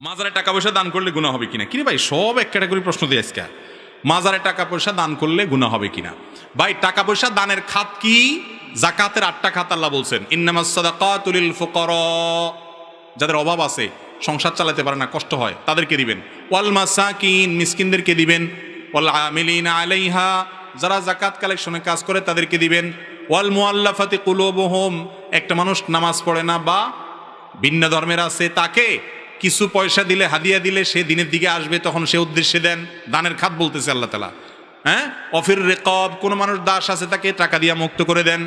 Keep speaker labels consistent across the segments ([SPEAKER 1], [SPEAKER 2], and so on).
[SPEAKER 1] মাজারে টাকা পয়সা দান করলে গুনাহ হবে কিনা? কিরে ভাই, সব এক ক্যাটাগরি প্রশ্ন দিয়ে আজকে। মাজারে টাকা পয়সা দান করলে গুনাহ হবে কিনা? ভাই, টাকা পয়সা দানের খাত কি? যাকাতের 8টা খাত আল্লাহ বলছেন, ইন্নামাস সাদাকাতু লিল ফুকারা, যাদের অভাব আছে, সংসার চালাতে পারে না, কষ্ট হয়, তাদেরকে দিবেন। ওয়াল মাসাকিন, মিসকিনদেরকে দিবেন। ওয়াল আমিলিনা আলাইহা, যারা যাকাত কালেকশনে কাজ করে তাদেরকে দিবেন। ওয়াল মুআল্লাফাতি কুলুবুহুম, একটা মানুষ নামাজ পড়ে না বা ভিন্ন ধর্মের আছে, তাকে কিছু পয়সা দিলে, হাদিয়া দিলে সে দিনের দিকে আসবে, তখন সে উদ্দেশ্যে দেন। দানের খাত বলতেছে আল্লাহ তাআলা। হ্যাঁ, অফির রিকাব, কোন মানুষ দাস আছে তাকে টাকা দিয়ে মুক্ত করে দেন।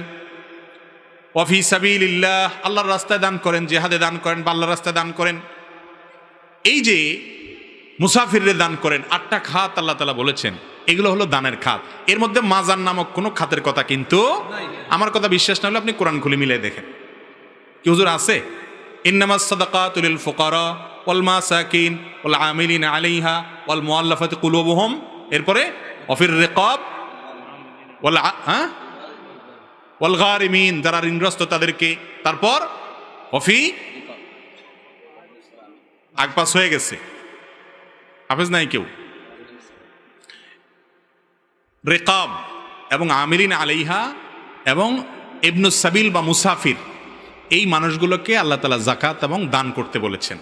[SPEAKER 1] ওয়াফি সাবিলিল্লাহ, আল্লাহর রাস্তায় দান করেন, জিহাদে দান করেন বা আল্লাহর রাস্তায় দান করেন। এই যে মুসাফিরে দান করেন, 8টা খাত আল্লাহ তাআলা বলেছেন, এগুলো হলো দানের খাত। এর মধ্যে মাজার নামক কোনো খাতের কথা কিন্তু, আমার কথা বিশ্বাস না হলে আপনি কোরআন খুলে মিলিয়ে দেখেন। কি হুজুর আছে? ইন্নামাস সাদাকাতু লিল ফুকারা ওয়াল মাসাকিন ওয়াল আমিলিনা আলাইহা ওয়াল মুআল্লাফাতি কুলুবুহুম, এরপরে অফির রিকাব ওয়াল গারিমিন, যারা ঋণগ্রস্ত তাদেরকে, তারপর অফি আগপাস হয়ে গেছে, হাফেজ নাই কেউ। রিকাব এবং আমিলিন আলাইহা এবং ইবনুস সাবিল বা মুসাফির, এই মানুষগুলোকে আল্লাহ তাআলা যাকাত এবং দান করতে বলেছেন।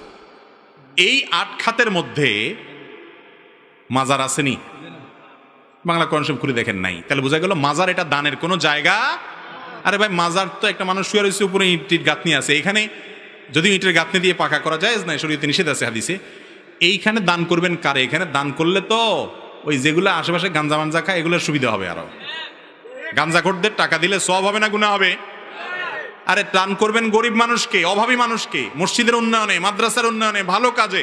[SPEAKER 1] এই 8 খাতের মধ্যে মাজার আসেনি? বাংলা কোরআন শরীফ খুলে দেখেন নাই, তাহলে বোঝা গেল মাজার এটা দানের কোনো জায়গা। আরে ভাই, মাজার তো একটা মানুষ শুয়ে রয়েছে, উপরে ইটের গাঁথনি আছে, এখানে যদি ইটের গাঁথনি দিয়ে পাকা করা যায় না, শরীয়তে নিষেধ আছে হাদিসে। এইখানে দান করবেন কারে? এখানে দান করলে তো ওই যেগুলো আশেপাশে গাঞ্জা মাঞ্জা খায় এগুলোর সুবিধা হবে। আরো গাঞ্জাখোরদের টাকা দিলে সওয়াব হবে না গুনাহ হবে? আরে দান করবেন গরিব মানুষকে, অভাবী মানুষকে, মসজিদের উন্নয়নে, মাদ্রাসার উন্নয়নে, ভালো কাজে।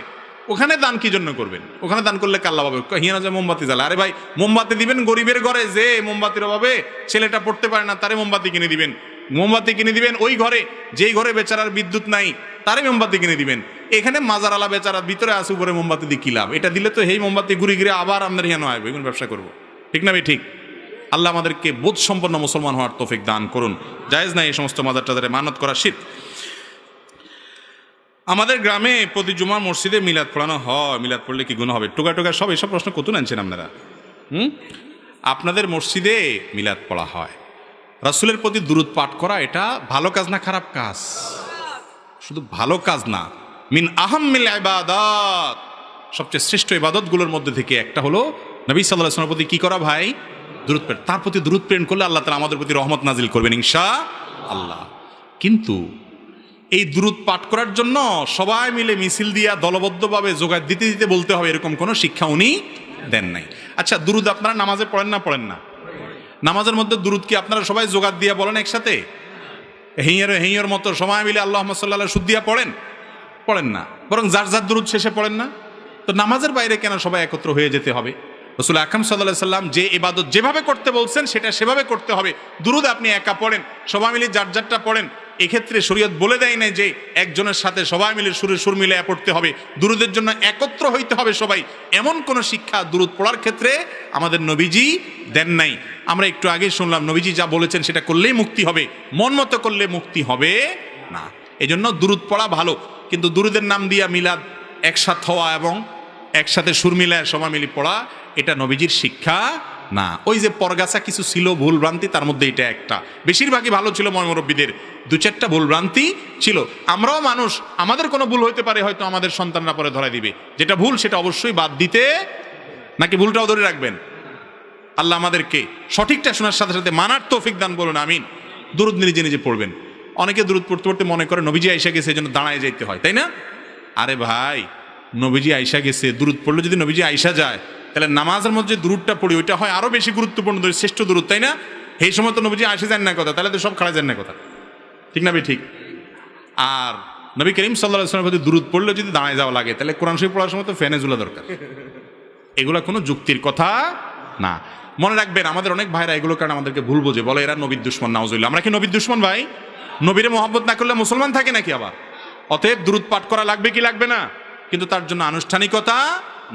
[SPEAKER 1] ওখানে দান কি জন্য করবেন? ওখানে দান করলে কাল্লা পাবে, হিয়ানা যে মোমবাতি জ্বালা। আরে ভাই, মোমবাতি দিবেন গরিবের ঘরে, যে মোমবাতির অভাবে ছেলেটা পড়তে পারে না, তারে মোমবাতি কিনে দিবেন। মোমবাতি কিনে দিবেন ওই ঘরে, যেই ঘরে বেচারার বিদ্যুৎ নাই, তারে মোমবাতি কিনে দিবেন। এখানে মাজারালা বেচারা ভিতরে আছে, উপরে মোমবাতি দিয়ে কি লাভ? এটা দিলে তো এই মোমবাতি ঘুরে ঘুরে আবার আমাদের হিয়ানো আসবে, এগুলো ব্যবসা করবো। ঠিক না ভাই? ঠিক। আল্লাহ আমাদেরকে বোধ সম্পন্ন মুসলমান হওয়ার তৌফিক দান করুন। জায়েজ নাই এই সমস্ত মাজার টাজারে মানত করা শিরক। আমাদের গ্রামে প্রতি জুমার মসজিদে মিলাদ পড়ানো হয়, মিলাদ পড়লে কি গুনাহ হবে? টোকা টোকা সব এইসব প্রশ্ন কত আনছেন আপনারা? আপনাদের মসজিদে মিলাদ পড়া হয়, রাসূলের প্রতি দুরূদ পাঠ করা, এটা ভালো কাজ না খারাপ কাজ? শুধু ভালো কাজ না, মিন আহাম্মিল ইবাদাত, সবচেয়ে শ্রেষ্ঠ ইবাদতগুলোর মধ্যে থেকে একটা হলো নবী সাল্লাল্লাহু আলাইহি ওয়াসাল্লামের প্রতি কি করা ভাই? দুরূদ প্রেরণ। তার প্রতি দুরূদ প্রেরণ করলে আল্লাহ তাআলা আমাদের প্রতি রহমত নাজিল করবেন ইনশাআল্লাহ। কিন্তু এই দুরূদ পাঠ করার জন্য সবাই মিলে মিছিল দিয়া দলবদ্ধভাবে জোগাড় দিতে দিতে বলতে হবে, এরকম কোনো শিক্ষা উনি দেন নাই। আচ্ছা, দুরূদ আপনারা নামাজে পড়েন না পড়েন না? নামাজের মধ্যে দুরূদ কি আপনারা সবাই জোগাড় দিয়া বলেন একসাথে? হেঁয়ের মতো সবাই মিলে আল্লাহুম্মা সাল্লি আলা সুদ দিয়া পড়েন? পড়েন না, বরং যার যার দুরূদ শেষে পড়েন না? তো নামাজের বাইরে কেন সবাই একত্র হয়ে যেতে হবে? রাসূল আকরাম সাল্লাল্লাহু আলাইহি সাল্লাম যে ইবাদত যেভাবে করতে বলছেন সেটা সেভাবে করতে হবে। দুরূদ আপনি একা পড়েন, সবাই মিলে যার যারটা পড়েন, এক্ষেত্রে শরীয়ত বলে দেয় নাই যে একজনের সাথে সবাই মিলে সুরে সুর মিলিয়ে পড়তে হবে। দুরূদের জন্য একত্র হইতে হবে সবাই, এমন কোন শিক্ষা দুরূদ পড়ার ক্ষেত্রে আমাদের নবীজি দেন নাই। আমরা একটু আগে শুনলাম নবীজি যা বলেছেন সেটা করলেই মুক্তি হবে, মন মতো করলে মুক্তি হবে না। এজন্য দুরূদ পড়া ভালো, কিন্তু দুরূদের নাম দিয়া মিলাদ একসাথে হওয়া এবং একসাথে সুর মিলায় সবাই মিলে পড়া, এটা নবীজির শিক্ষা না। ওই যে পরগাছা কিছু ছিল ভুল ভ্রান্তি, তার মধ্যে এটা একটা। বেশিরভাগই ভালো ছিল, মুরব্বীদের 2-4টা ভুল ভ্রান্তি ছিল। আমরাও মানুষ, আমাদের কোনো ভুল হইতে পারে, হয়তো আমাদের সন্তানরা পরে ধরাই দিবে। যেটা ভুল সেটা অবশ্যই বাদ দিতে, নাকি ভুলটাও ধরে রাখবেন? আল্লাহ আমাদেরকে সঠিকটা শোনার সাথে সাথে মানার তৌফিক দান বলুন আমিন। দুরূদ নিজে নিজে পড়বেন। অনেকে দুরূদ পড়তে পড়তে মনে করে নবীজি আইসা গেছে, এই জন্য দাঁড়ায় যাইতে হয়, তাই না? আরে ভাই, নবীজি আইসা গেছে, দুরূদ পড়লে যদি নবীজি আইসা যায়, তাহলে নামাজের মধ্যে যে দুরূদটা পড়ি ওইটা হয় আরো বেশি গুরুত্বপূর্ণ, শ্রেষ্ঠ দুরূদ, তাই না? এই সময় তো নবীজি আইসা যান না কথা, তাহলে তো সব খাড়া যান না কথা। ঠিক না ভাই? ঠিক। আর নবী করিম সাল্লাল্লাহু আলাইহি ওয়াসাল্লামের প্রতি দুরূদ পড়লে যদি দাঁড়ায় যাওয়া লাগে, তাহলে কোরআন শরীফ পড়ার সময় তো ফ্যানে ঝুলা দরকার। এগুলা কোনো যুক্তির কথা না। মনে রাখবেন, আমাদের অনেক ভাইরা এগুলো কারণে আমাদেরকে ভুল বোঝে, বলে এরা নবীর দুশমন। নাউজুবিল্লাহ। আমরা কি নবীর দুশমন ভাই? নবীরে মহব্বত না করলে মুসলমান থাকে নাকি আবার? অতএব দুরূদ পাঠ করা লাগবে কি লাগবে না? কিন্তু তার জন্য আনুষ্ঠানিকতা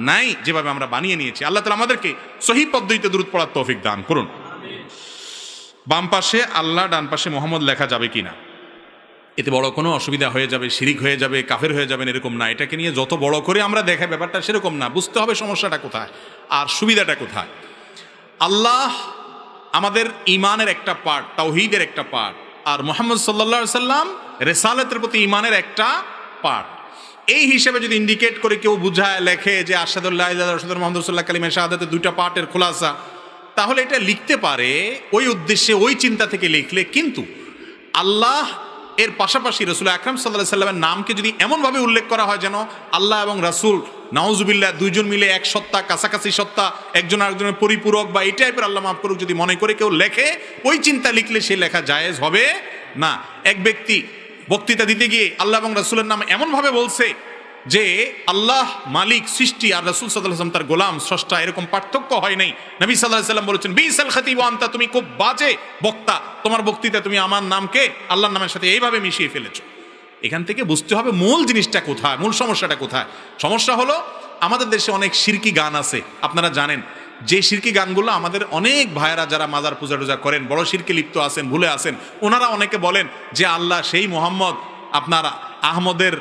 [SPEAKER 1] নাই, যেভাবে আমরা বানিয়ে নিয়েছি। আল্লাহ তাআলা আমাদেরকে সহিহ পদ্ধতিতে দুরূদ পড়ার তৌফিক দান করুন। বাম পাশে আল্লাহ, ডান পাশে মোহাম্মদ লেখা যাবে কিনা? এতে বড় কোনো অসুবিধা হয়ে যাবে, শিরিক হয়ে যাবে, কাফের হয়ে যাবেন এরকম না। এটাকে নিয়ে যত বড় করে আমরা দেখাই ব্যাপারটা সেরকম না। বুঝতে হবে সমস্যাটা কোথায় আর সুবিধাটা কোথায়। আল্লাহ আমাদের ইমানের একটা পার্ট, তাওহীদের একটা পার্ট, আর মুহাম্মদ সাল্লাল্লাহু আলাইহি সাল্লাম রিসালাতের প্রতি ইমানের একটা পার্ট। এই হিসেবে যদি ইন্ডিকেট করে কেউ বুঝায় লেখে যে আশহাদু আল্লা ইলাহা ইল্লাল্লাহ আশহাদু মুহাম্মাদুর রাসূলুল্লাহ কালিমা শাহাদাতের দুইটা পার্টের খোলাসা, তাহলে এটা লিখতে পারে ওই উদ্দেশ্যে, ওই চিন্তা থেকে লিখলে। কিন্তু আল্লাহ এর পাশাপাশি রাসূল আকরাম সাল্লাল্লাহু আলাইহি সাল্লামের নামকে যদি এমনভাবে উল্লেখ করা হয় যেন আল্লাহ এবং রাসূল নাউজুবিল্লাহ দুইজন মিলে এক সত্তা, কাছাকাছি সত্তা, একজন আরেকজনের পরিপূরক বা এই টাইপের, আল্লাহ মাফ করুক, যদি মনে করে কেউ লেখে, ওই চিন্তা লিখলে সে লেখা জায়েজ হবে না। এক ব্যক্তি বক্তৃতা দিতে গিয়ে আল্লাহ এবং রাসূলের নাম এমনভাবে বলছে যে আল্লাহ মালিক, সৃষ্টি, আর রাসূল সাল্লাল্লাহু আলাইহি ওয়াসাল্লাম তার গোলাম, স্রষ্টা, এরকম পার্থক্য হয় নাই। নবী সাল্লাল্লাহু আলাইহি ওয়াসাল্লাম বলেছেন বিসাল খাতিব আনতা, তুমি খুব বাজে বক্তা, তোমার বক্তৃতা তুমি আমার নামকে আল্লাহর নামের সাথে এইভাবে মিশিয়ে ফেলেছো। এখান থেকে বুঝতে হবে মূল জিনিসটা কোথায়, মূল সমস্যাটা কোথায়। সমস্যা হলো আমাদের দেশে অনেক শিরকি গান আছে। আপনারা জানেন যে শিরকি গানগুলো আমাদের অনেক ভাইয়েরা যারা মাজার পূজা টুজা করেন, বড় শিরকে লিপ্ত আছেন, ভুলে আছেন, ওনারা অনেকে বলেন যে আল্লাহ সেই মোহাম্মদ, আপনার আহমদের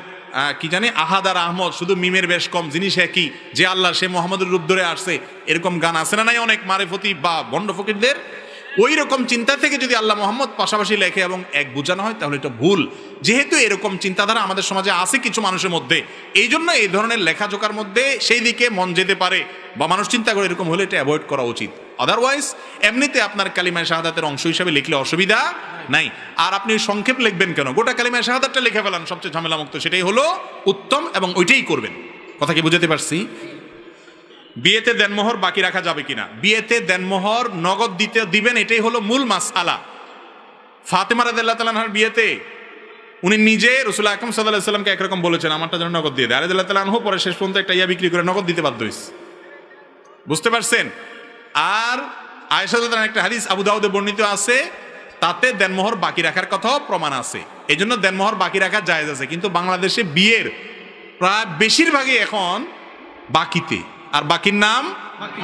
[SPEAKER 1] কি জানে আহাদ আর আহমদ, শুধু মিমের বেশ কম, জিনিস একই, যে আল্লাহ সে মোহাম্মদের রূপ ধরে আসছে। এরকম গান আছে না নাই অনেক মারেফতি বা বন্ড ফকিরদের? ওই রকম চিন্তা থেকে যদি আল্লাহ মোহাম্মদ পাশাপাশি লেখে এবং এক বোঝানো হয় তাহলে এটা ভুল। যেহেতু এরকম চিন্তাধারা আমাদের সমাজে আছে কিছু মানুষের মধ্যে, এই জন্য এই ধরনের লেখাজোকার মধ্যে সেই দিকে মন যেতে পারে বা মানুষ চিন্তা করে এরকম হলে এটা অ্যাভয়েড করা উচিত। আদারওয়াইজ এমনিতে আপনার কালিমায়ে শাহাদাতের অংশ হিসাবে লিখলে অসুবিধা নাই। আর আপনি সংক্ষেপ লিখবেন কেন? গোটা কালিমায়ে শাহাদাতটা লিখে ফেলান, সবচেয়ে ঝামেলামুক্ত, সেটাই হলো উত্তম এবং ওইটাই করবেন। কথা কি বুঝাতে পারছি? বিয়েতে দেনমোহর বাকি রাখা যাবে কিনা? বিয়েতে দেনমোহর নগদ দিবেন, এটাই হলো মূল মাসআলা। ফাতেমা রাদিয়াল্লাহু তাআলা আনহার বিয়েতে উনি নিজে রাসূল আকরাম সাল্লাল্লাহু আলাইহি ওয়াসাল্লামকে একরকম বলেছেন, আমারটা যেন নগদ দিয়ে দেয়। রাদিয়াল্লাহু তাআলা আনহু পরে শেষ পর্যন্ত একটা ইয়া বিক্রি করে নগদ দিতে বাধ্য হয়েছে। বুঝতে পারছেন? আর আয়েশা রাদিয়াল্লাহু আনহার একটা হাদিস আবু দাউদে বর্ণিত আছে, তাতে দেনমোহর বাকি রাখার কথাও প্রমাণ আছে। এই জন্য দেনমোহর বাকি রাখা জায়েজ আছে। কিন্তু বাংলাদেশে বিয়ের প্রায় বেশিরভাগই এখন বাকিতে, আর বাকির নাম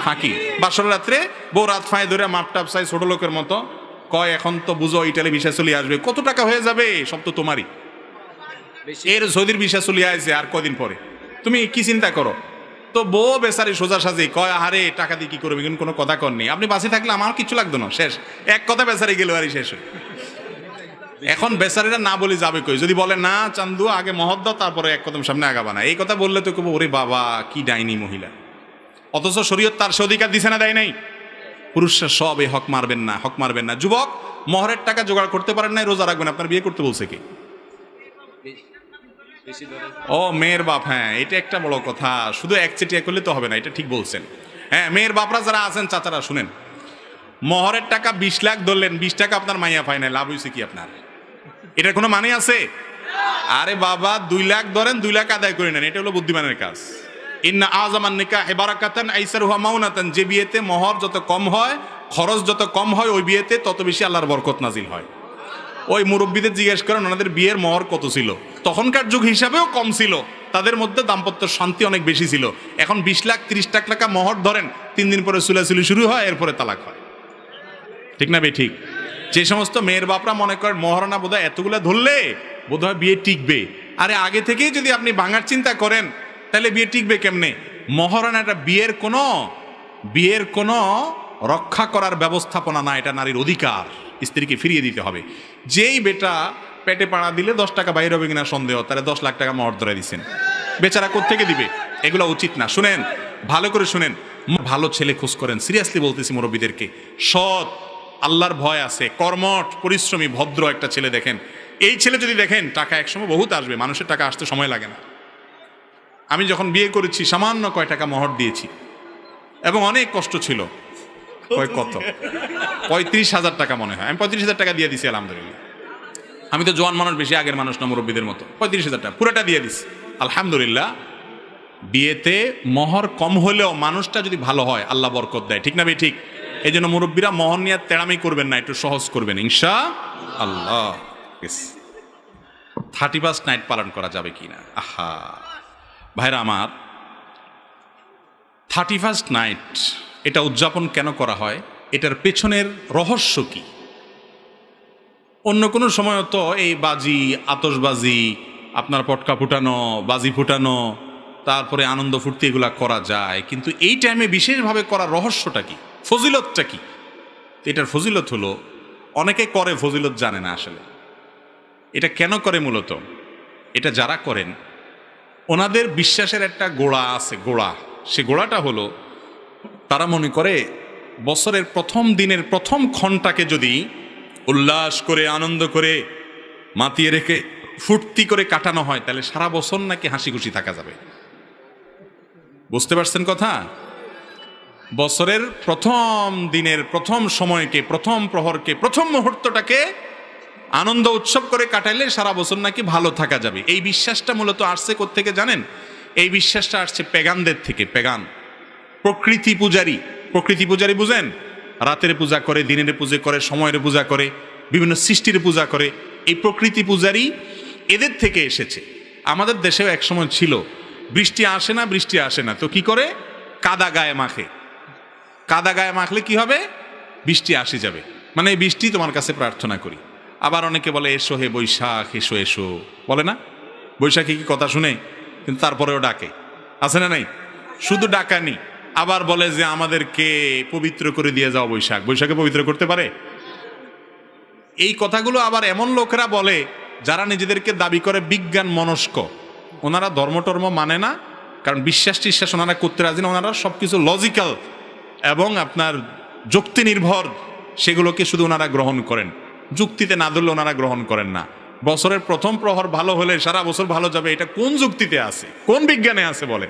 [SPEAKER 1] ফাঁকি। বাসর রাত্রে বউ রাত ফাঁয়ে ধরে মাপটাপ চাই ছোট লোকের মতো, কয় এখন তো বুঝো ইটালি ভিসা চলে আসবে, কত টাকা হয়ে যাবে, সব তো তোমারই। এর সৌদির ভিসা চলে আসছে আর কদিন পরে, তুমি কি চিন্তা করো? তো বউ বেচারি সোজা সাজি কয়, আরে টাকা দিয়ে কি করবে, কিন্তু কোনো কথা করনি, আপনি বাঁচে থাকলে আমার কিছু লাগতো না, শেষ। এক কথা বেচারি গেল আর শেষ। এখন বেচারিরা না বলে যাবে কই? যদি বলে না চান্দু আগে মহৎ দাও তারপরে এক কদম সামনে আগাবা না, এই কথা বললে তো কেবো ওরে বাবা কি ডাইনি মহিলা। অথচ শরীয়ত তার সে অধিকার দিছে না, দেয় নাই? পুরুষরা সব এই হক মারবেন না, হক মারবেন না। যুবক মহরের টাকা জোগাড় করতে পারেন নাই, রোজা রাখবেন, আপনার বিয়ে করতে বলছে কি? ও মেয়ের বাপ, হ্যাঁ এটা একটা বড় কথা। শুধু একচেটিয়া করলে তো হবে না, এটা ঠিক বলছেন। হ্যাঁ মেয়ের বাপরা যারা আছেন, চাচারা শুনেন, মহরের টাকা 20 লাখ ধরলেন, 20 টাকা আপনার মাইয়া পায় না, লাভ হয়েছে কি আপনার? এটার কোনো মানে আছে? আরে বাবা 2 লাখ ধরেন, 2 লাখ আদায় করে নেন, এটা হলো বুদ্ধিমানের কাজ। ইন্না আযামান নিকাহ বারাকাতান আইসারুহা মাউনাতান, যে বিয়েতে মহর যত কম হয়, খরচ যত কম হয়, ওই বিয়েতে তত বেশি আল্লাহর বরকত নাজিল হয়। ওই মুরব্বীদের জিজ্ঞেস করেন ওনাদের বিয়ের মহর কত ছিল, তখনকার যুগ হিসাবেও কম ছিল, তাদের মধ্যে দাম্পত্য শান্তি অনেক বেশি ছিল। এখন 20 লাখ 30 লাখ টাকা মহর ধরেন, 3 দিন পরে সুলাসুলি শুরু হয়, এরপরে তালাক হয়। ঠিক না ভাই? ঠিক। যে সমস্ত মেয়ের বাপরা মনে করেন মহারণা বোধহয় এতগুলো ধরলে বোধহয় বিয়ে টিকবে, আরে আগে থেকেই যদি আপনি ভাঙার চিন্তা করেন তাহলে বিয়ে টিকবে কেমনে? মহারণাটা বিয়ের কোনো রক্ষা করার ব্যবস্থাপনা না, এটা নারীর অধিকার, স্ত্রীকে ফিরিয়ে দিতে হবে। যেই বেটা পেটে পাড়া দিলে 10 টাকা বাইরে হবে কিনা সন্দেহ, তাহলে 10 লাখ টাকা মহর ধরে দিচ্ছেন, বেচারা কোত্থেকে দিবে? এগুলো উচিত না। শুনেন, ভালো করে শুনেন, ভালো ছেলে খোঁজ করেন, সিরিয়াসলি বলতেছি মুরব্বীদেরকে, সৎ, আল্লাহর ভয় আছে, কর্মঠ, পরিশ্রমী, ভদ্র একটা ছেলে দেখেন। এই ছেলে যদি দেখেন টাকা একসময় বহুত আসবে, মানুষের টাকা আসতে সময় লাগে না। আমি যখন বিয়ে করেছি সামান্য কয় টাকা মহর দিয়েছি এবং অনেক কষ্ট ছিল। কত? 35,000 টাকা মনে হয়। আমি 35,000 টাকা দিয়ে দিছি আলহামদুলিল্লাহ। আমি তো জোয়ান মানুষ, বেশি আগের মানুষ না, মুরব্বীদের মতো। 35,000 টাকা পুরোটা দিয়ে দিছি আলহামদুলিল্লাহ। বিয়েতে মহর কম হলেও মানুষটা যদি ভালো হয় আল্লাহ বরকত দেয়। ঠিক না ভাই? ঠিক। এই জন্য মুরব্বীরা মহর নিয়ে তেড়ামি করবেন না, একটু সহজ করবেন ইনশাআল্লাহ। 31st নাইট পালন করা যাবে কিনা? আহা ভাইরা আমার, 31st নাইট এটা উদযাপন কেন করা হয়, এটার পেছনের রহস্য কি? অন্য কোনো সময় তো এই বাজি, আতশবাজি, আপনার পটকা ফুটানো, বাজি ফুটানো, তারপরে আনন্দ ফুর্তি এগুলা করা যায়, কিন্তু এই টাইমে বিশেষভাবে করার রহস্যটা কি, ফজিলতটা কি? এটার ফজিলত হলো, অনেকে করে ফজিলত জানে না আসলে এটা কেন করে। মূলত এটা যারা করেন ওনাদের বিশ্বাসের একটা গোড়া আছে, গোড়া। সে গোড়াটা হলো তারা মনে করে বছরের প্রথম দিনের প্রথম ক্ষণটাকে যদি উল্লাস করে, আনন্দ করে, মাতিয়ে রেখে, ফুর্তি করে কাটানো হয়, তাহলে সারা বছর নাকি হাসি খুশি থাকা যাবে। বুঝতে পারছেন কথা? বছরের প্রথম দিনের প্রথম সময়কে, প্রথম প্রহরকে, প্রথম মুহূর্তটাকে আনন্দ উৎসব করে কাটাইলে সারা বছর নাকি ভালো থাকা যাবে। এই বিশ্বাসটা মূলত আসছে কোত্থেকে জানেন? এই বিশ্বাসটা আসছে পেগানদের থেকে। পেগান, প্রকৃতি পূজারী। প্রকৃতি পূজারী বুঝেন? রাতের পূজা করে, দিনের পূজা করে, সময়ের পূজা করে, বিভিন্ন সৃষ্টির পূজা করে। এই প্রকৃতি পূজারী এদের থেকে এসেছে। আমাদের দেশেও একসময় ছিল, বৃষ্টি আসে না, বৃষ্টি আসে না, তো কি করে? কাদা গায়ে মাখে। কাদা গায়ে মাখলে কি হবে? বৃষ্টি আসে যাবে, মানে এই বৃষ্টি তোমার কাছে প্রার্থনা করি। আবার অনেকে বলে এসো হে বৈশাখ, এসো এসো, বলে না? বৈশাখী কি কথা শুনে, কিন্তু তারপরেও ডাকে, আছে না নাই? শুধু ডাকানি, আবার বলে যে আমাদেরকে পবিত্র করে দিয়ে যাও বৈশাখ। বৈশাখে পবিত্র করতে পারে? এই কথাগুলো আবার এমন লোকেরা বলে যারা নিজেদেরকে দাবি করে বিজ্ঞান মনস্ক। ওনারা ধর্ম মানে না, কারণ বিশ্বাস টিশ্বাস ওনারা করতে রাজি না। ওনারা সবকিছু লজিক্যাল এবং আপনার যুক্তি নির্ভর, সেগুলোকে শুধু ওনারা গ্রহণ করেন, যুক্তিতে না ধরলে ওনারা গ্রহণ করেন না। বছরের প্রথম প্রহর ভালো হলে সারা বছর ভালো যাবে, এটা কোন যুক্তিতে আছে, কোন বিজ্ঞানে আছে বলে?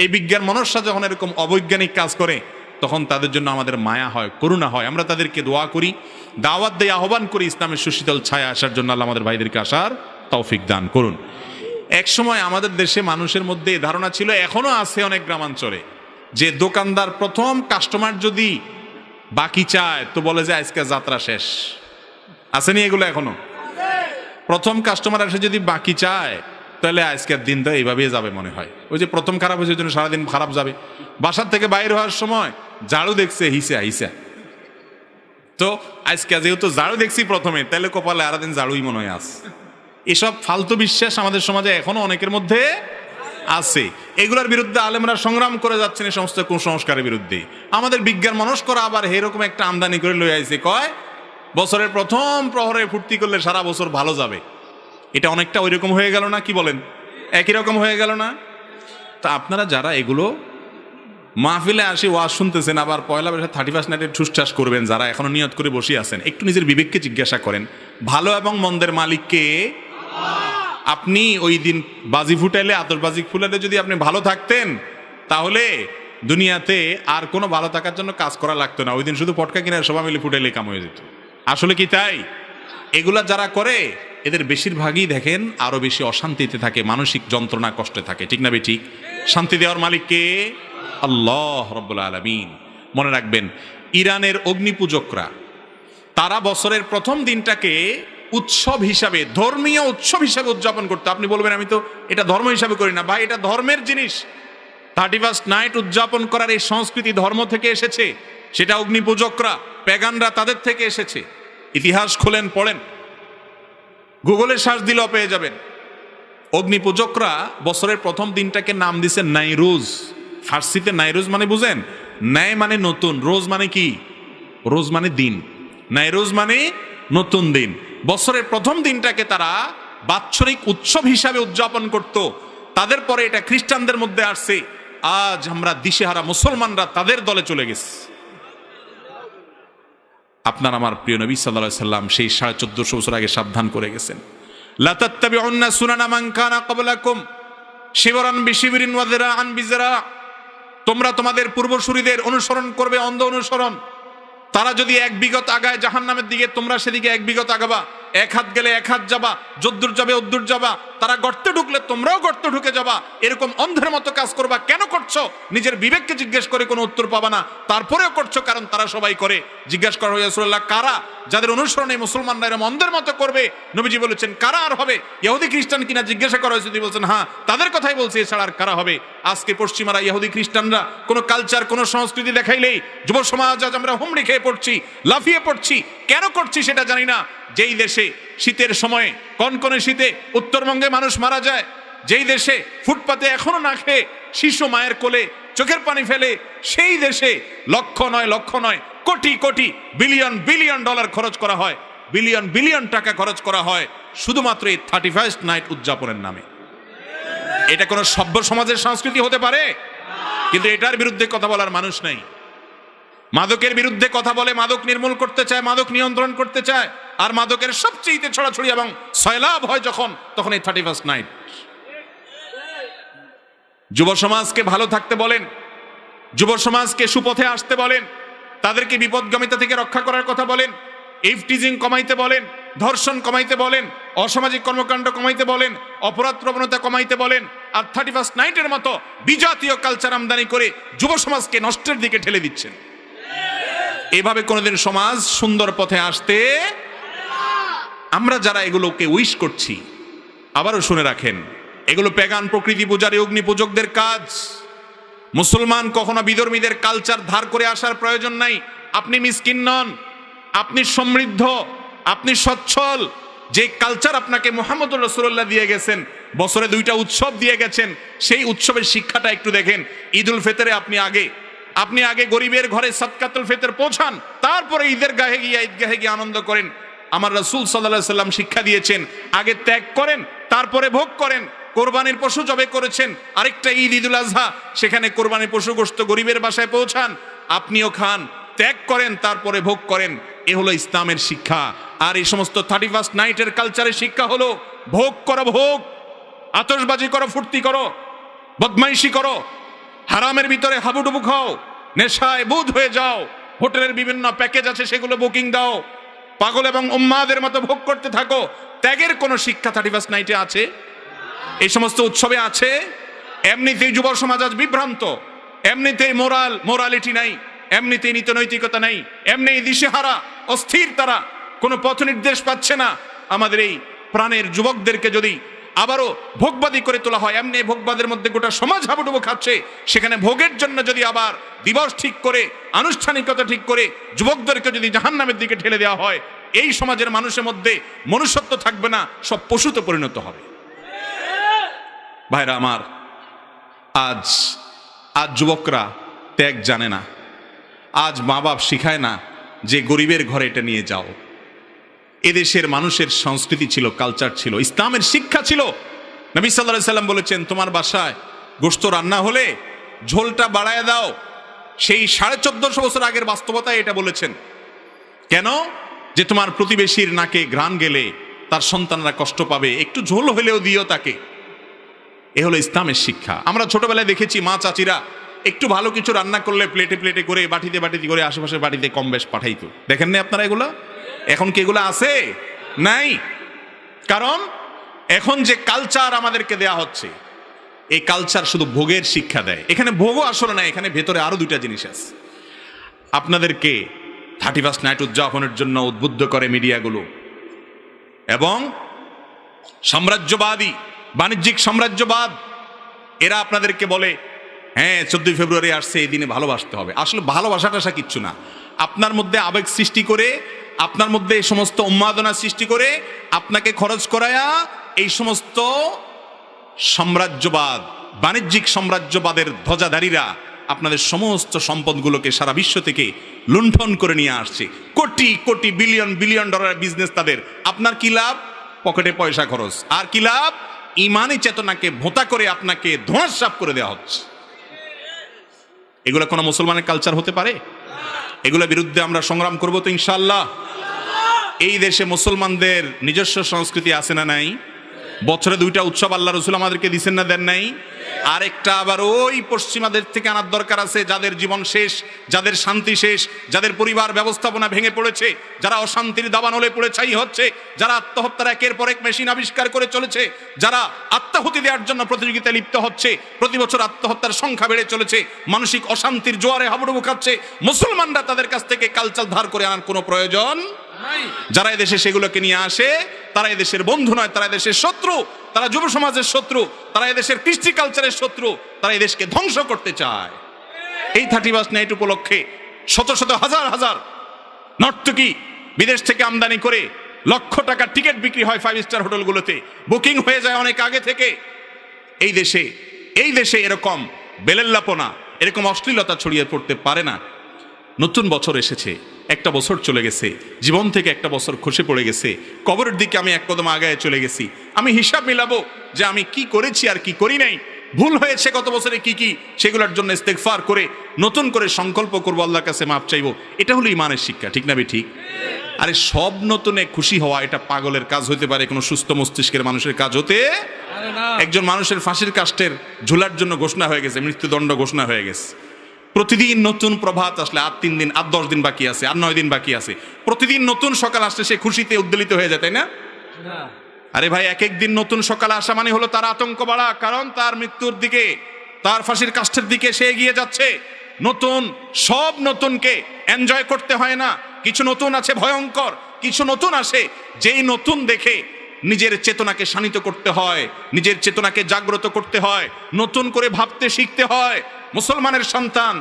[SPEAKER 1] এই বিজ্ঞান মনস্যা যখন এরকম অবৈজ্ঞানিক কাজ করে, তখন তাদের জন্য আমাদের মায়া হয়, করুণা হয়। আমরা তাদেরকে দোয়া করি, দাওয়াত দিয়ে আহ্বান করি ইসলামের সুশীতল ছায়া আসার জন্য। আল্লাহ আমাদের ভাইদেরকে আসার তৌফিক দান করুন। এক সময় আমাদের দেশে মানুষের মধ্যে এই ধারণা ছিল, এখনো আছে অনেক গ্রামাঞ্চলে, যে দোকানদার প্রথম কাস্টমার যদি বাকি চায় তো বলে যে আজকে যাত্রা শেষ। আসেনি এগুলো এখনো? প্রথম কাস্টমার এসে যদি বাকি চায়, তাহলে আজকের দিন তো এইভাবেই যাবে মনে হয়। ওই যে প্রথম খারাপ হয়েছে জন্য সারাদিন খারাপ যাবে। বাসার থেকে বাইরে হওয়ার সময় ঝাড়ু দেখছে, হিসা, তো আজকে যেহেতু ঝাড়ু দেখছি প্রথমে, তাহলে কপালে আর দিন ঝাড়ুই মনে হয় আস। এসব ফালতু বিশ্বাস আমাদের সমাজে এখনো অনেকের মধ্যে আছে। এগুলোর বিরুদ্ধে আলেমরা সংগ্রাম করে যাচ্ছেন, এই সমস্ত কুসংস্কারের বিরুদ্ধে। আমাদের বিজ্ঞান মনস্করা আবার এরকম একটা আমদানি করে লয়ে আইছে, কয় বছরের প্রথম প্রহরে ফুর্তি করলে সারা বছর ভালো যাবে। এটা অনেকটা ওই রকম হয়ে গেল না? কি বলেন? একই রকম হয়ে গেল না? তা আপনারা যারা এগুলো মাহফিলে আসি ওয়াজ শুনতেছেন, আবার পয়লা বৈশাখ 31 নাইটে ঠুসঠাস করবেন, যারা এখনো নিয়ত করে বসে আছেন, একটু নিজের বিবেককে জিজ্ঞাসা করেন, ভালো এবং মন্দের মালিককে? আপনি ওই দিন বাজি ফুটাইলে, আতশবাজি ফুটাইলে যদি আপনি ভালো থাকতেন, তাহলে দুনিয়াতে আর কোনো ভালো থাকার জন্য কাজ করা লাগতো না। ওই দিন শুধু পটকা কিনে সবাই মিলে ফুটাইলে কাম হয়ে যেত। আসলে কি তাই? এগুলা যারা করে এদের বেশিরভাগই দেখেন আরো বেশি অশান্তিতে থাকে, মানসিক যন্ত্রণা কষ্টে থাকে। ঠিক না বেঠিক? শান্তি দেওয়ার মালিক কে? আল্লাহ রাব্বুল আলামিন। মনে রাখবেন, ইরানের অগ্নিপূজকরা তারা বছরের প্রথম দিনটাকে উৎসব হিসাবে, ধর্মীয় উৎসব হিসাবে উদযাপন করতো। আপনি বলবেন আমি তো এটা ধর্ম হিসাবে করি না। ভাই, এটা ধর্মের জিনিস। 31 নাইট উদযাপন করার এই সংস্কৃতি ধর্ম থেকে এসেছে। সেটা অগ্নিপূজকরা, পেগানরা, তাদের থেকে এসেছে। ইতিহাস খোলেন, পড়েন, গুগলে সার্চ দিলেও পেয়ে যাবেন। অগ্নিপূজকরা বছরের প্রথম দিনটাকে নাম দিছে নাইরুজ। ফার্সিতে নাইরুজ মানে বুঝেন? ন্যায় মানে নতুন, রোজ মানে কি? রোজ মানে দিন, নাইরুজ মানে নতুন দিন। বছরের প্রথম দিনটাকে তারা বাৎসরিক উৎসব হিসাবে উদযাপন করত। তাদের পরে এটা খ্রিস্টানদের মধ্যে আসছে। আজ আমরা দিশেহারা মুসলমানরা তাদের দলে চলে গেছি। আপনার আমার প্রিয় নবী সাল্লাল্লাহু আলাইহি সাল্লাম সেই 1450 বছর আগে সাবধান করে গেছেন, লা তাত্তাবিউন্না সুনানা মান কানা ক্বাবলাকুম শিবরান বিশিবরিন ওয়া যিরাআন বিযিরা। তোমরা তোমাদের পূর্বসূরীদের অনুসরণ করবে, অন্ধ অনুসরণ। তারা যদি 1 বিঘত আগায় জাহান্নামের দিকে, তোমরা সেদিকে 1 বিঘত আগাবা। 1 হাত গেলে 1 হাত যাবা, যদ্দূর যাবে অদ্দূর যাবা। তারা গর্তে ঢুকলে তোমরাও গর্তে ঢুকে যাবা, এরকম অন্ধের মতো কাজ করবা। কেন করছো? নিজের বিবেককে জিজ্ঞেস করে কোনো উত্তর পাবা না, তারপরেও করছো কারণ তারা সবাই করে। জিজ্ঞেস করা হয়, রাসূলুল্লাহ কারা যাদের অনুসরণে মুসলমানরা এরকম অন্ধের মতো করবে? নবীজি বলেছেন, কারা আর হবে? ইহুদি খ্রিস্টান কিনা জিজ্ঞাসা করা হয়েছে, তিনি বলছেন হ্যাঁ তাদের কথাই বলছি, এছাড়া আর কারা হবে? আজকে পশ্চিমারা ইহুদি খ্রিস্টানরা কোনো কালচার কোনো সংস্কৃতি দেখাইলেই যুব সমাজ আজ আমরা হুমড়ি খেয়ে পড়ছি, লাফিয়ে পড়ছি। কেন করছি সেটা জানি না। যেই দেশে শীতের সময়ে কনকনে শীতে উত্তরবঙ্গে মানুষ মারা যায়, যেই দেশে ফুটপাতে এখনো না খেয়ে শিশু মায়ের কোলে চোখের পানি ফেলে, সেই দেশে লক্ষ নয় crore crore billion billion dollar খরচ করা হয়, বিলিয়ন বিলিয়ন টাকা খরচ করা হয় শুধুমাত্র এই 31st নাইট উদযাপনের নামে। এটা কোনো সভ্য সমাজের সংস্কৃতি হতে পারে? কিন্তু এটার বিরুদ্ধে কথা বলার মানুষ নাই। মাদকের বিরুদ্ধে কথা বলে, মাদক নির্মূল করতে চায়, মাদক নিয়ন্ত্রণ করতে চায়, আর মাদকের সবচেয়ে ছড়াছড়ি এবং সয়লাভ হয় যখন, তখন এই 31st নাইট। যুব সমাজকে ভালো থাকতে বলেন, যুব সমাজকে সুপথে আসতে বলেন, তাদেরকে বিপদগামিতা থেকে রক্ষা করার কথা বলেন, ইফটিজিং কমাইতে বলেন, ধর্ষণ কমাইতে বলেন, অসামাজিক কর্মকাণ্ড কমাইতে বলেন, অপরাধ প্রবণতা কমাইতে বলেন। আর 31st নাইটের মতো বিজাতীয় কালচার আমদানি করে যুব সমাজকে নষ্টের দিকে ঠেলে দিচ্ছেন। এভাবে কোনোদিন সমাজ সুন্দর পথে আসতে, আমরা যারা এগুলোকে উইশ করছি, আবারও শুনে রাখেন, এগুলো প্যাগান প্রকৃতি পূজারী অগ্নি পূজকদের কাজ। মুসলমান কখনো বিধর্মীদের কালচার ধার করে আসার প্রয়োজন নাই। আপনি মিসকিন নন, আপনি সমৃদ্ধ, আপনি সচ্ছল। যে কালচার আপনাকে মুহাম্মদুর রাসূলুল্লাহ দিয়ে গেছেন, বছরে 2টা উৎসব দিয়ে গেছেন, সেই উৎসবের শিক্ষাটা একটু দেখেন। ঈদুল ফিতরে আপনি আগে গরিবের ঘরে সাদকাতুল ফিতর পৌঁছান, তারপরে ঈদের ঈদগাহে গিয়ে আনন্দ করেন। আমার রাসূল সাল্লাল্লাহু আলাইহি সাল্লাম শিক্ষা দিয়েছেন, আগে ত্যাগ করেন তারপরে ভোগ করেন। কোরবানির পশু জবে করেছেন, আরেকটা ঈদ ঈদুল আজহা, সেখানে কোরবানির পশু গোশত গরিবের বাসায় পৌঁছান, আপনিও খান, ত্যাগ করেন তারপরে ভোগ করেন। এ হলো ইসলামের শিক্ষা। আর এই সমস্ত 31st নাইটের কালচারের শিক্ষা হলো ভোগ করো, ভোগ, আতশবাজি করো, ফুর্তি করো, বদমাইশি করো, হারামের ভিতরে হাবুডুবু খাও, নেশায় বুধ হয়ে যাও, হোটেলের বিভিন্ন প্যাকেজ আছে সেগুলো বুকিং দাও, পাগল এবং উম্মাদের মতো ভোগ করতে থাকো। ত্যাগের কোনো শিক্ষা 31st নাইটে আছে? এই সমস্ত উৎসবে আছে? এমনিতেই যুব সমাজ আজ বিভ্রান্ত, এমনিতেই মোরালিটি নাই, এমনিতেই নীতি নৈতিকতা নাই, এমনি দিশেহারা, অস্থির, তারা কোনো পথ নির্দেশ পাচ্ছে না। আমাদের এই প্রাণের যুবকদেরকে যদি আবারও ভোগবাদী করে তোলা হয়, এমনি ভোগবাদের মধ্যে গোটা সমাজ হাবুডুবু খাচ্ছে, সেখানে ভোগের জন্য যদি আবার দিবস ঠিক করে, আনুষ্ঠানিকতা ঠিক করে যুবকদেরকে যদি জাহান্নামের দিকে ঠেলে দেওয়া হয়, এই সমাজের মানুষের মধ্যে মনুষ্যত্ব থাকবে না, সব পশুতে পরিণত হবে। ভাইরা আমার, আজ যুবকরা ত্যাগ জানে না। আজ মা বাপ শিখায় না যে গরিবের ঘরে এটা নিয়ে যাও। এদেশের মানুষের সংস্কৃতি ছিল, কালচার ছিল, ইসলামের শিক্ষা ছিল। নবী সাল্লাল্লাহু আলাইহি সাল্লাম বলেছেন, তোমার বাসায় গোশত রান্না হলে ঝোলটা বাড়ায় দাও। সেই 1450 বছর আগের বাস্তবতা এটা বলেছেন। কেন? যে তোমার প্রতিবেশীর নাকে ঘ্রাণ গেলে তার সন্তানরা কষ্ট পাবে, একটু ঝোল হলেও দিও তাকে। এ হলো ইসলামের শিক্ষা। আমরা ছোটবেলায় দেখেছি মা চাচিরা একটু ভালো কিছু রান্না করলে প্লেটে প্লেটে করে, বাটিতে বাটিতে করে আশেপাশের বাড়িতে কম বেশ পাঠাইতো। দেখেন না আপনারা এগুলা? এখন কি এগুলো আছে? নাই। কারণ এখন যে কালচার আমাদেরকে দেয়া হচ্ছে, এই কালচার শুধু ভোগের শিক্ষা দেয়। এখানে ভোগও আসলে না, এখানে ভেতরে আরো 2টা জিনিস আছে। আপনাদেরকে 31st নাইট উদযাপনের জন্য উদ্বুদ্ধ করে মিডিয়াগুলো, এবং সাম্রাজ্যবাদী, বাণিজ্যিক সাম্রাজ্যবাদ, এরা আপনাদেরকে বলে হ্যাঁ 14 ফেব্রুয়ারি আসছে, এই দিনে ভালোবাসতে হবে। আসলে ভালোবাসাটা কিচ্ছু না। আপনার মধ্যে আবেগ সৃষ্টি করে, আপনার মধ্যে এই সমস্ত উন্মাদনা সৃষ্টি করে, আপনাকে খরচ করায়া এই সমস্ত সাম্রাজ্যবাদ, বাণিজ্যিক সাম্রাজ্যবাদের ধ্বজাধারীরা আপনাদের সমস্ত সম্পদগুলোকে সারা বিশ্ব থেকে লুণ্ঠন করে নিয়ে আসছে। কোটি কোটি বিলিয়ন বিলিয়ন ডলারের বিজনেস তাদের। আপনার কি লাভ? পকেটে পয়সা খরচ। আর কি লাভ? ইমানি চেতনাকে ভোঁতা করে আপনাকে ধোঁয়াশাপ করে দেওয়া হচ্ছে। এগুলো কোনো মুসলমানের কালচার হতে পারে? এগুলোর বিরুদ্ধে আমরা সংগ্রাম করব তো ইনশাআল্লাহ। এই দেশে মুসলমানদের নিজস্ব সংস্কৃতি আছে না নাই? বছরে 2টা উৎসব আল্লাহ রাসূল আমাদেরকে দিছেন না, দেন নাই? আরেকটা আবার ওই পশ্চিমাদের থেকে আনার দরকার আছে, যাদের জীবন শেষ, যাদের শান্তি শেষ, যাদের পরিবার ব্যবস্থাপনা ভেঙে পড়েছে, যারা অশান্তির দাবানলে পড়ে ছাই হচ্ছে, যারা আত্মহত্যার একের পর এক মেশিন আবিষ্কার করে চলেছে, যারা আত্মাহুতি দেওয়ার জন্য প্রতিযোগিতায় লিপ্ত হচ্ছে, প্রতি বছর আত্মহত্যার সংখ্যা বেড়ে চলেছে, মানসিক অশান্তির জোয়ারে হাবুডুবু খাচ্ছে, মুসলমানরা তাদের কাছ থেকে কালচার ধার করে আনার কোনো প্রয়োজন। যারা এদেশে সেগুলোকে নিয়ে আসে তারা এদেশের বন্ধু নয়, তারা এদেশের শত্রু, তারা যুব সমাজের শত্রু, তারা এদেশের কৃষ্টি কালচারের শত্রু, তারা এদেশকে ধ্বংস করতে চায়। এই 31 নাইট উপলক্ষে শত শত হাজার হাজার নর্তকী বিদেশ থেকে আমদানি করে লক্ষ টাকার টিকিট বিক্রি হয় 5 স্টার হোটেলগুলোতে, বুকিং হয়ে যায় অনেক আগে থেকে। এই দেশে এরকম বেলেল্লাপনা, এরকম অশ্লীলতা ছড়িয়ে পড়তে পারে না। নতুন বছর এসেছে, একটা বছর চলে গেছে, জীবন থেকে একটা বছর খসে পড়ে গেছে, কবরের দিকে আমি এক কদম আগায় চলে গেছি। আমি হিসাব মিলাবো যে আমি কি করেছি আর কি করি নাই, ভুল হয়েছে গত বছরে কি কি, সেগুলোর জন্য ইস্তেগফার করে নতুন করে সংকল্প করবো, আল্লাহর কাছে মাপ চাইবো। এটা হলো ইমানের শিক্ষা, ঠিক না ঠিক? আরে সব নতুনে খুশি হওয়া এটা পাগলের কাজ হতে পারে, কোনো সুস্থ মস্তিষ্কের মানুষের কাজ হতে। একজন মানুষের ফাঁসির কাষ্ঠের ঝুলার জন্য ঘোষণা হয়ে গেছে, মৃত্যুদণ্ড ঘোষণা হয়ে গেছে। প্রতিদিন নতুন প্রভাত আসলে, আর 3 দিন, আর 10 দিন বাকি আছে, আর 9 দিন বাকি আছে, প্রতিদিন নতুন সকাল আসলে সে খুশিতে উদ্বেলিত হয়ে যায়, তাই না? আরে ভাই, এক এক দিন নতুন সকাল আসা মানে হলো তার আতঙ্ক বাড়া, কারণ তার মৃত্যুর দিকে, তার ফাঁসির কাষ্ঠের দিকে সে এগিয়ে যাচ্ছে। নতুন, সব নতুনকে এনজয় করতে হয় না, কিছু নতুন আছে ভয়ঙ্কর, কিছু নতুন আসে যেই নতুন দেখে নিজের চেতনাকে শানিত করতে হয়, নিজের চেতনাকে জাগ্রত করতে হয়, নতুন করে ভাবতে শিখতে হয়। মুসলমানের সন্তান,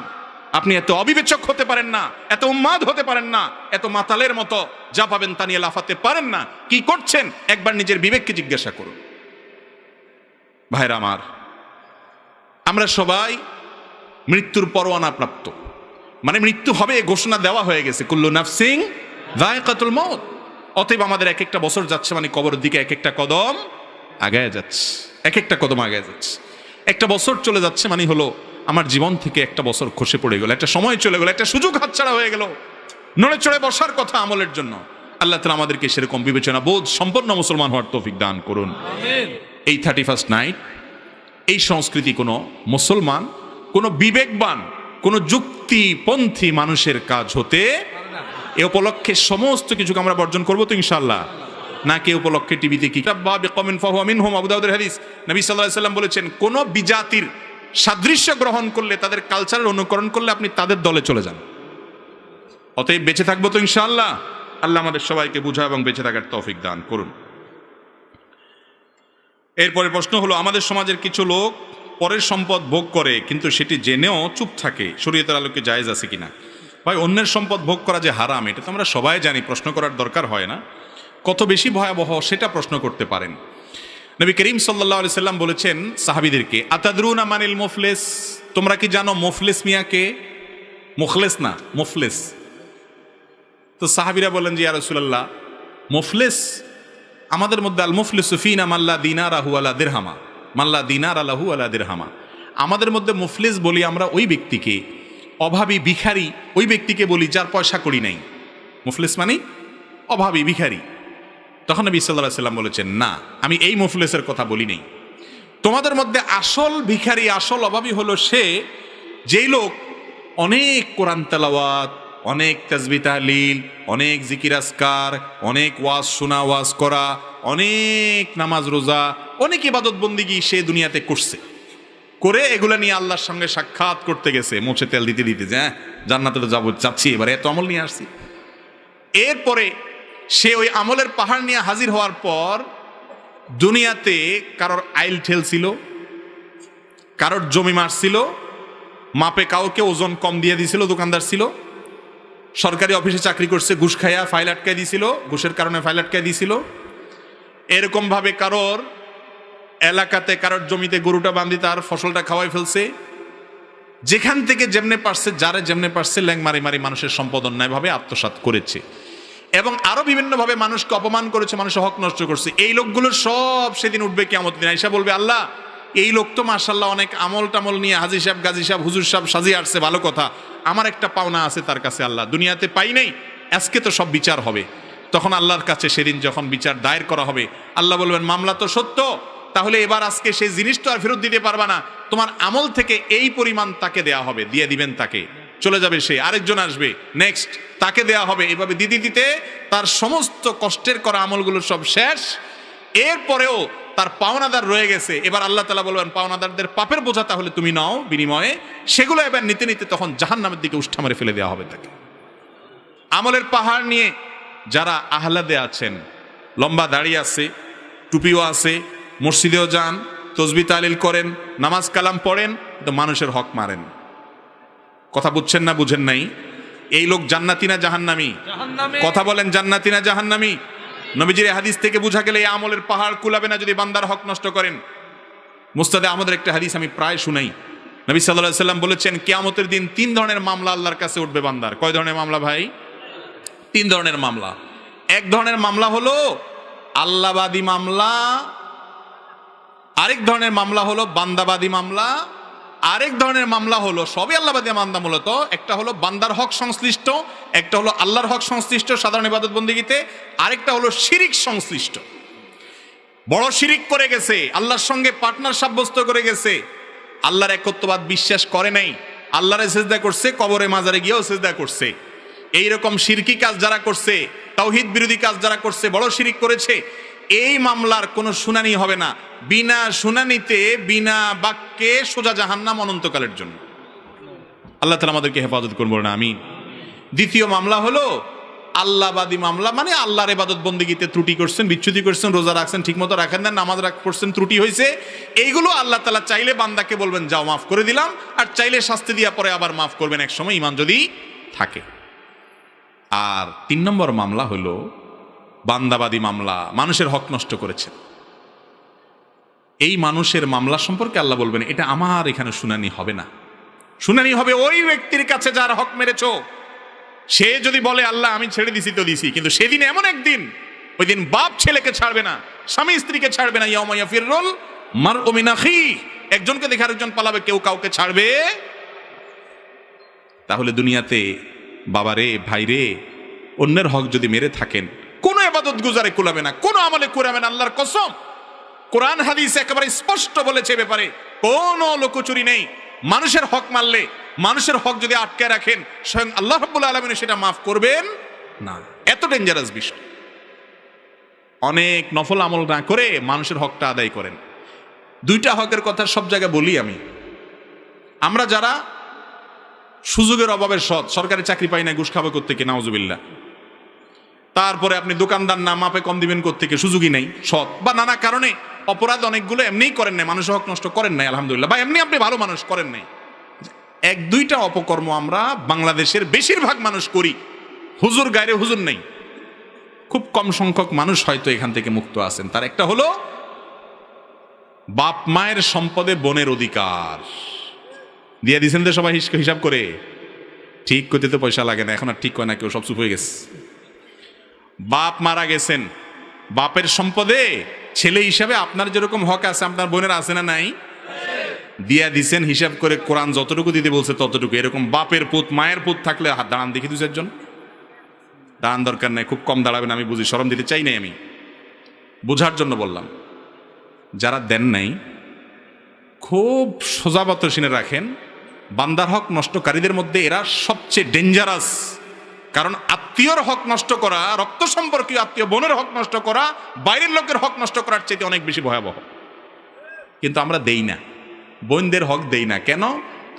[SPEAKER 1] আপনি এত অবিবেচক হতে পারেন না, এত উন্মাদ হতে পারেন না, এত মাতালের মতো যা পাবেন তা নিয়ে লাফাতে পারেন না। কি করছেন একবার নিজের বিবেককে জিজ্ঞাসা করুন। ভাইরা আমার, আমরা সবাই মৃত্যুর পরোয়ানা প্রাপ্ত, মানে মৃত্যু হবে ঘোষণা দেওয়া হয়ে গেছে, কুল্লু নাফসিং যায়কাতুল মউত। অতএব আমাদের এক একটা বছর যাচ্ছে মানে কবরের দিকে এক একটা কদম আগায় যাচ্ছে, এক একটা কদম আগায় যাচ্ছে। একটা বছর চলে যাচ্ছে মানে হলো আমার জীবন থেকে একটা বছর খসে পড়ে গেল, একটা সময় চলে গেল, একটা সুযোগ হাতছাড়া হয়ে গেল। নড়ে চড়ে বসার কথা আমলের জন্য। আল্লাহ তাআলা আমাদেরকে সেরকম বিবেচনা বোধ সম্পন্ন মুসলমান হওয়ার তৌফিক দান করুন। এই 31 নাইট, এই সংস্কৃতি কোনো মুসলমান, কোনো বিবেকবান, কোনো যুক্তিপন্থী মানুষের কাজ হতে। এ উপলক্ষে সমস্ত কিছুকে আমরা বর্জন করবো তো ইনশাআল্লাহ, নাকি উপলক্ষে টিভিতে কি আবু দাউদের হাদিস, নবী সাল্লাল্লাহু আলাইহি ওয়াসাল্লাম বলেছেন, কোন বিজাতির সাদৃশ্য গ্রহণ করলে, তাদের কালচারের অনুকরণ করলে আপনি তাদের দলে চলে যান। অতএব বেঁচে থাকবো তো ইনশাআল্লাহ। আল্লাহ আমাদের সবাইকে বুঝা এবং বেঁচে থাকার তৌফিক দান করুন। এরপরে প্রশ্ন হলো, আমাদের সমাজের কিছু লোক পরের সম্পদ ভোগ করে কিন্তু সেটি জেনেও চুপ থাকে, শরীয়তের আলোকে জায়েজ আছে কিনা? ভাই, অন্যের সম্পদ ভোগ করা যে হারাম এটা তো আমরা সবাই জানি, প্রশ্ন করার দরকার হয় না। কত বেশি ভয়াবহ সেটা প্রশ্ন করতে পারেন। নবী করিম সাল্লাল্লাহু আলাইহি সাল্লাম বলেছেন সাহাবীদেরকে, আতাদরুনা মানিল মুফলিস, তোমরা কি জানো মুফলিস মিয়াকে? মুখলেস না, মুফলিস। তো সাহাবীরা বলেন যে ইয়া রাসূলুল্লাহ, মুফলিস আমাদের মধ্যে, আল মুফলিসু ফিনা মাল্লা দিনারাহু আলা দিরহামা, মাল্লা দিনার আলাহু আলা দিরহামা। আমাদের মধ্যে মুফলিস বলি আমরা ওই ব্যক্তিকে, অভাবী ভিখারি ওই ব্যক্তিকে বলি যার পয়সা কড়ি নাই। মুফলিস মানে অভাবী ভিখারি। তখন নবী সাল্লাল্লাহু আলাইহি সাল্লাম বলেছেন, না, আমি এই মুফলিসের কথা বলি নাই। তোমাদের মধ্যে আসল ভিখারি, আসল অভাবী হলো সে, যেই লোক অনেক কোরআন তেলাওয়াত, অনেক তাসবিহ তাহলিল, অনেক জিকির আজকার, অনেক ওয়াজ শোনা, ওয়াজ করা, অনেক নামাজ রোজা, অনেক ইবাদত বন্দিগি সে দুনিয়াতে করছে, করে এগুলা নিয়ে আল্লাহর সঙ্গে সাক্ষাৎ করতে গেছে, মোছে তেল দিতে দিতে, যে জান্নাতে তো যাবো, যাচ্ছি, এবারে এত আমল নিয়ে আসছি। এরপরে সে ওই আমলের পাহাড় নিয়ে হাজির হওয়ার পর দুনিয়াতে কারোর আইল ঠেলছিল, কারোর জমি মারছিল, মাপে কাউকে ওজন কম দিয়ে দিছিল, দোকানদার ছিল, সরকারি অফিসে চাকরি করছে, ঘুষ খাইয়া ফাইল আটকায় দিছিল, ঘুষের কারণে ফাইল আটকায় দিছিল। এরকম ভাবে কারোর এলাকাতে, কারোর জমিতে গরুটা বান্ধি তার ফসলটা খাওয়াই ফেলছে। যেখান থেকে যেমনে পারছে, যারা যেমনে পারছে, ল্যাং মারি মারি মানুষের সম্পদ অন্যায়ভাবে আত্মসাৎ করেছে এবং আরো বিভিন্নভাবে মানুষকে অপমান করেছে, মানুষের হক নষ্ট করছে। এই লোকগুলোর সব সেদিন উঠবে কিয়ামতের দিন, আইসা বলবে, আল্লাহ, এই লোক তো মাশাআল্লাহ অনেক আমল টামল নিয়ে হাজী সাহেব, গাজী সাহেব, হুজুর সাহেব সাজিয়ে আসছে, ভালো কথা, আমার একটা পাওনা আছে তার কাছে, আল্লাহ দুনিয়াতে পাই নাই, আজকে তো সব বিচার হবে। তখন আল্লাহর কাছে সেদিন যখন বিচার দায়ের করা হবে, আল্লাহ বলবেন, মামলা তো সত্য, তাহলে এবার আজকে সেই জিনিসটা আর ফেরত দিতে পারবা না, তোমার আমল থেকে এই পরিমাণ তাকে দেয়া হবে, দিয়ে দিবেন তাকে, চলে যাবে সে, আরেকজন আসবে, নেক্সট তাকে দেয়া হবে, এভাবে দিতে দিতে তার সমস্ত কষ্টের করা আমলগুলো সব শেষ। এরপরেও তার পাওনাদার রয়ে গেছে, এবার আল্লাহ তাআলা বলবেন পাওনাদারদের পাপের বোঝা তাহলে তুমি নাও বিনিময়ে, সেগুলো এবার নিতে নিতে তখন জাহান্নামের দিকে উষ্ঠা মেরে ফেলে দেওয়া হবে তাকে। আমলের পাহাড় নিয়ে যারা আহ্লাদে আছেন, লম্বা দাড়ি আছে, টুপিও আছে, মসজিদেও যান, তসবিহ তাহলিল করেন, নামাজ কালাম পড়েন, তো মানুষের হক মারেন। কথা বুঝছেন না বুঝেন নাই? এই লোক জান্নাতি না জাহান্নামী? কথা বলেন, জান্নাতি না জাহান্নামী? নবীজির হাদিস থেকে বোঝা গেলে এই আমলের পাহাড় কুলাবে না যদি বান্দার হক নষ্ট করেন। মুস্তাদে আমাদের একটা হাদিস আমি প্রায় শুনাই, নবী সাল্লাল্লাহু আলাইহি সাল্লাম বলেছেন কিয়ামতের দিন 3 ধরনের মামলা আল্লাহর কাছে উঠবে বান্দার। কয় ধরনের মামলা ভাই? 3 ধরনের মামলা। এক ধরনের মামলা হলো আল্লাহবাদী মামলা, আরেক ধরনের মামলা হলো বান্দাবাদী মামলা, আরেক ধরনের মামলা হলো সবই আল্লাহবাদী মামলা মূলত, একটা হলো বান্দার হক সংশ্লিষ্ট, একটা হলো আল্লাহর হক সংশ্লিষ্ট সাধারণ ইবাদত বন্দেগীতে, আরেকটা হলো শিরিক সংশ্লিষ্ট। বড় শিরিক করে গেছে, আল্লাহর সঙ্গে পার্টনার সাব্যস্ত করে গেছে, আল্লাহর একত্ববাদ বিশ্বাস করে নাই, আল্লাহরে সিজদা করছে, কবরে মাজারে গিয়েও সিজদা করছে। এইরকম শিরকি কাজ যারা করছে, তাওহীদ বিরোধী কাজ যারা করছে, বড় শিরিক করেছে, এই মামলার কোনো শুনানি হবে না, বিনা শুনানিতে বিনা বাক্যে সোজা জাহান্নাম অনন্তকালের জন্য। আল্লাহ তাআলা আমাদেরকে হেফাজত করুন, বলুন আমিন। দ্বিতীয় মামলা হলো আল্লাহবাদী মামলা, মানে আল্লাহর ইবাদত বন্দেগীতে ত্রুটি করছেন, বিচ্যুতি করছেন, রোজা রাখছেন ঠিকমতো রাখেন না, নামাজ পড়ছেন ত্রুটি হয়েছে, এইগুলো আল্লাহ তাআলা চাইলে বান্দাকে বলবেন যাও মাফ করে দিলাম, আর চাইলে শাস্তি দিয়া পরে আবার মাফ করবেন এক সময় ঈমান যদি থাকে। আর 3 নম্বর মামলা হলো বান্দাবাদী মামলা, মানুষের হক নষ্ট করেছেন। এই মানুষের মামলা সম্পর্কে আল্লাহ বলবেন এটা আমার এখানে শুনানি হবে না, শুনানি হবে ওই ব্যক্তির কাছে যার হক মেরেছো। সে যদি বলে আল্লাহ আমি ছেড়ে দিছি তো দিছি, কিন্তু সেদিন এমন একদিন, ওই দিন বাপ ছেলেকে ছাড়বে না, স্বামী স্ত্রীকে ছাড়বে না, ইয়াউমা ইয়াফিরুল মারউ মিন আখিহি, একজনকে দেখে আরেকজন পালাবে, কেউ কাউকে ছাড়বে। তাহলে দুনিয়াতে বাবারে ভাইরে অন্যের হক যদি মেরে থাকেন, কোনো ইবাদত গুজারে কুলাবে না, কোনো আমলে কুলাবে না, আল্লাহর কসম। কোরআন হাদিস একেবারে স্পষ্ট বলেছে ব্যাপারে কোনো লুকোচুরি নেই। মানুষের হক মারলে, মানুষের হক যদি আটকে রাখেন, স্বয়ং আল্লাহ রাব্বুল আলামিন সেটা মাফ করবেন না। এত ডেঞ্জারাস বিষয়। অনেক নফল আমল না করে মানুষের হকটা আদায় করেন। 2টা হকের কথা সব জায়গায় বলি আমি। আমরা যারা সুযোগের অভাবে সৎ, সরকারি চাকরি পাই না, ঘুষ খাবে কোত্থেকে, নাউজুবিল্লাহ। তারপরে আপনি দোকানদার না, মাপে কম দিবেন কোত্থেকে, সুযোগই নেই, সৎ বা নানা কারণে অপরাধ অনেকগুলো এমনিই করেন নাই, মানুষের হক নষ্ট করেন নাই আলহামদুলিল্লাহ, বা এমনি আপনি ভালো মানুষ করেন নাই। 1-2টা অপকর্ম আমরা বাংলাদেশের বেশিরভাগ মানুষ করি, হুজুর গায়রে হুজুর নেই, খুব কম সংখ্যক মানুষ হয়তো এখান থেকে মুক্ত আছেন। তার একটা হলো বাপ মায়ের সম্পদে বোনের অধিকার দিয়ে দিয়েছেন তো সবাই হিসাব করে, ঠিক করতে তো পয়সা লাগে না, এখন আর ঠিক হয় না কেউ, সব চুপ হয়ে গেছে। বাপ মারা গেছেন, বাপের সম্পদে ছেলে হিসাবে আপনার যেরকম হক আছে আপনার বোনের আছে না নাই, দিয়া দিছেন হিসাব করে, কোরআন যতটুকু দিতে বলছে ততটুকু। এরকম বাপের পুত মায়ের পুত থাকলে হাত দাঁড়ান দেখি 2-4 জন, দাঁড়ান দরকার নাই, খুব কম দাঁড়াবেন, আমি বুঝি, শরম দিতে চাই নাই, আমি বোঝার জন্য বললাম। যারা দেন নাই খুব সোজাবত শুনে রাখেন, বান্দার হক নষ্টকারীদের মধ্যে এরা সবচেয়ে ডেঞ্জারাস। কারণ আত্মীয়র হক নষ্ট করা, রক্ত সম্পর্কীয় আত্মীয় বোনের হক নষ্ট করা, বাইরের লোকের হক নষ্ট করার চাইতে অনেক বেশি ভয়াবহ। কিন্তু আমরা দেই না, বোনদের হক দেই না কেন?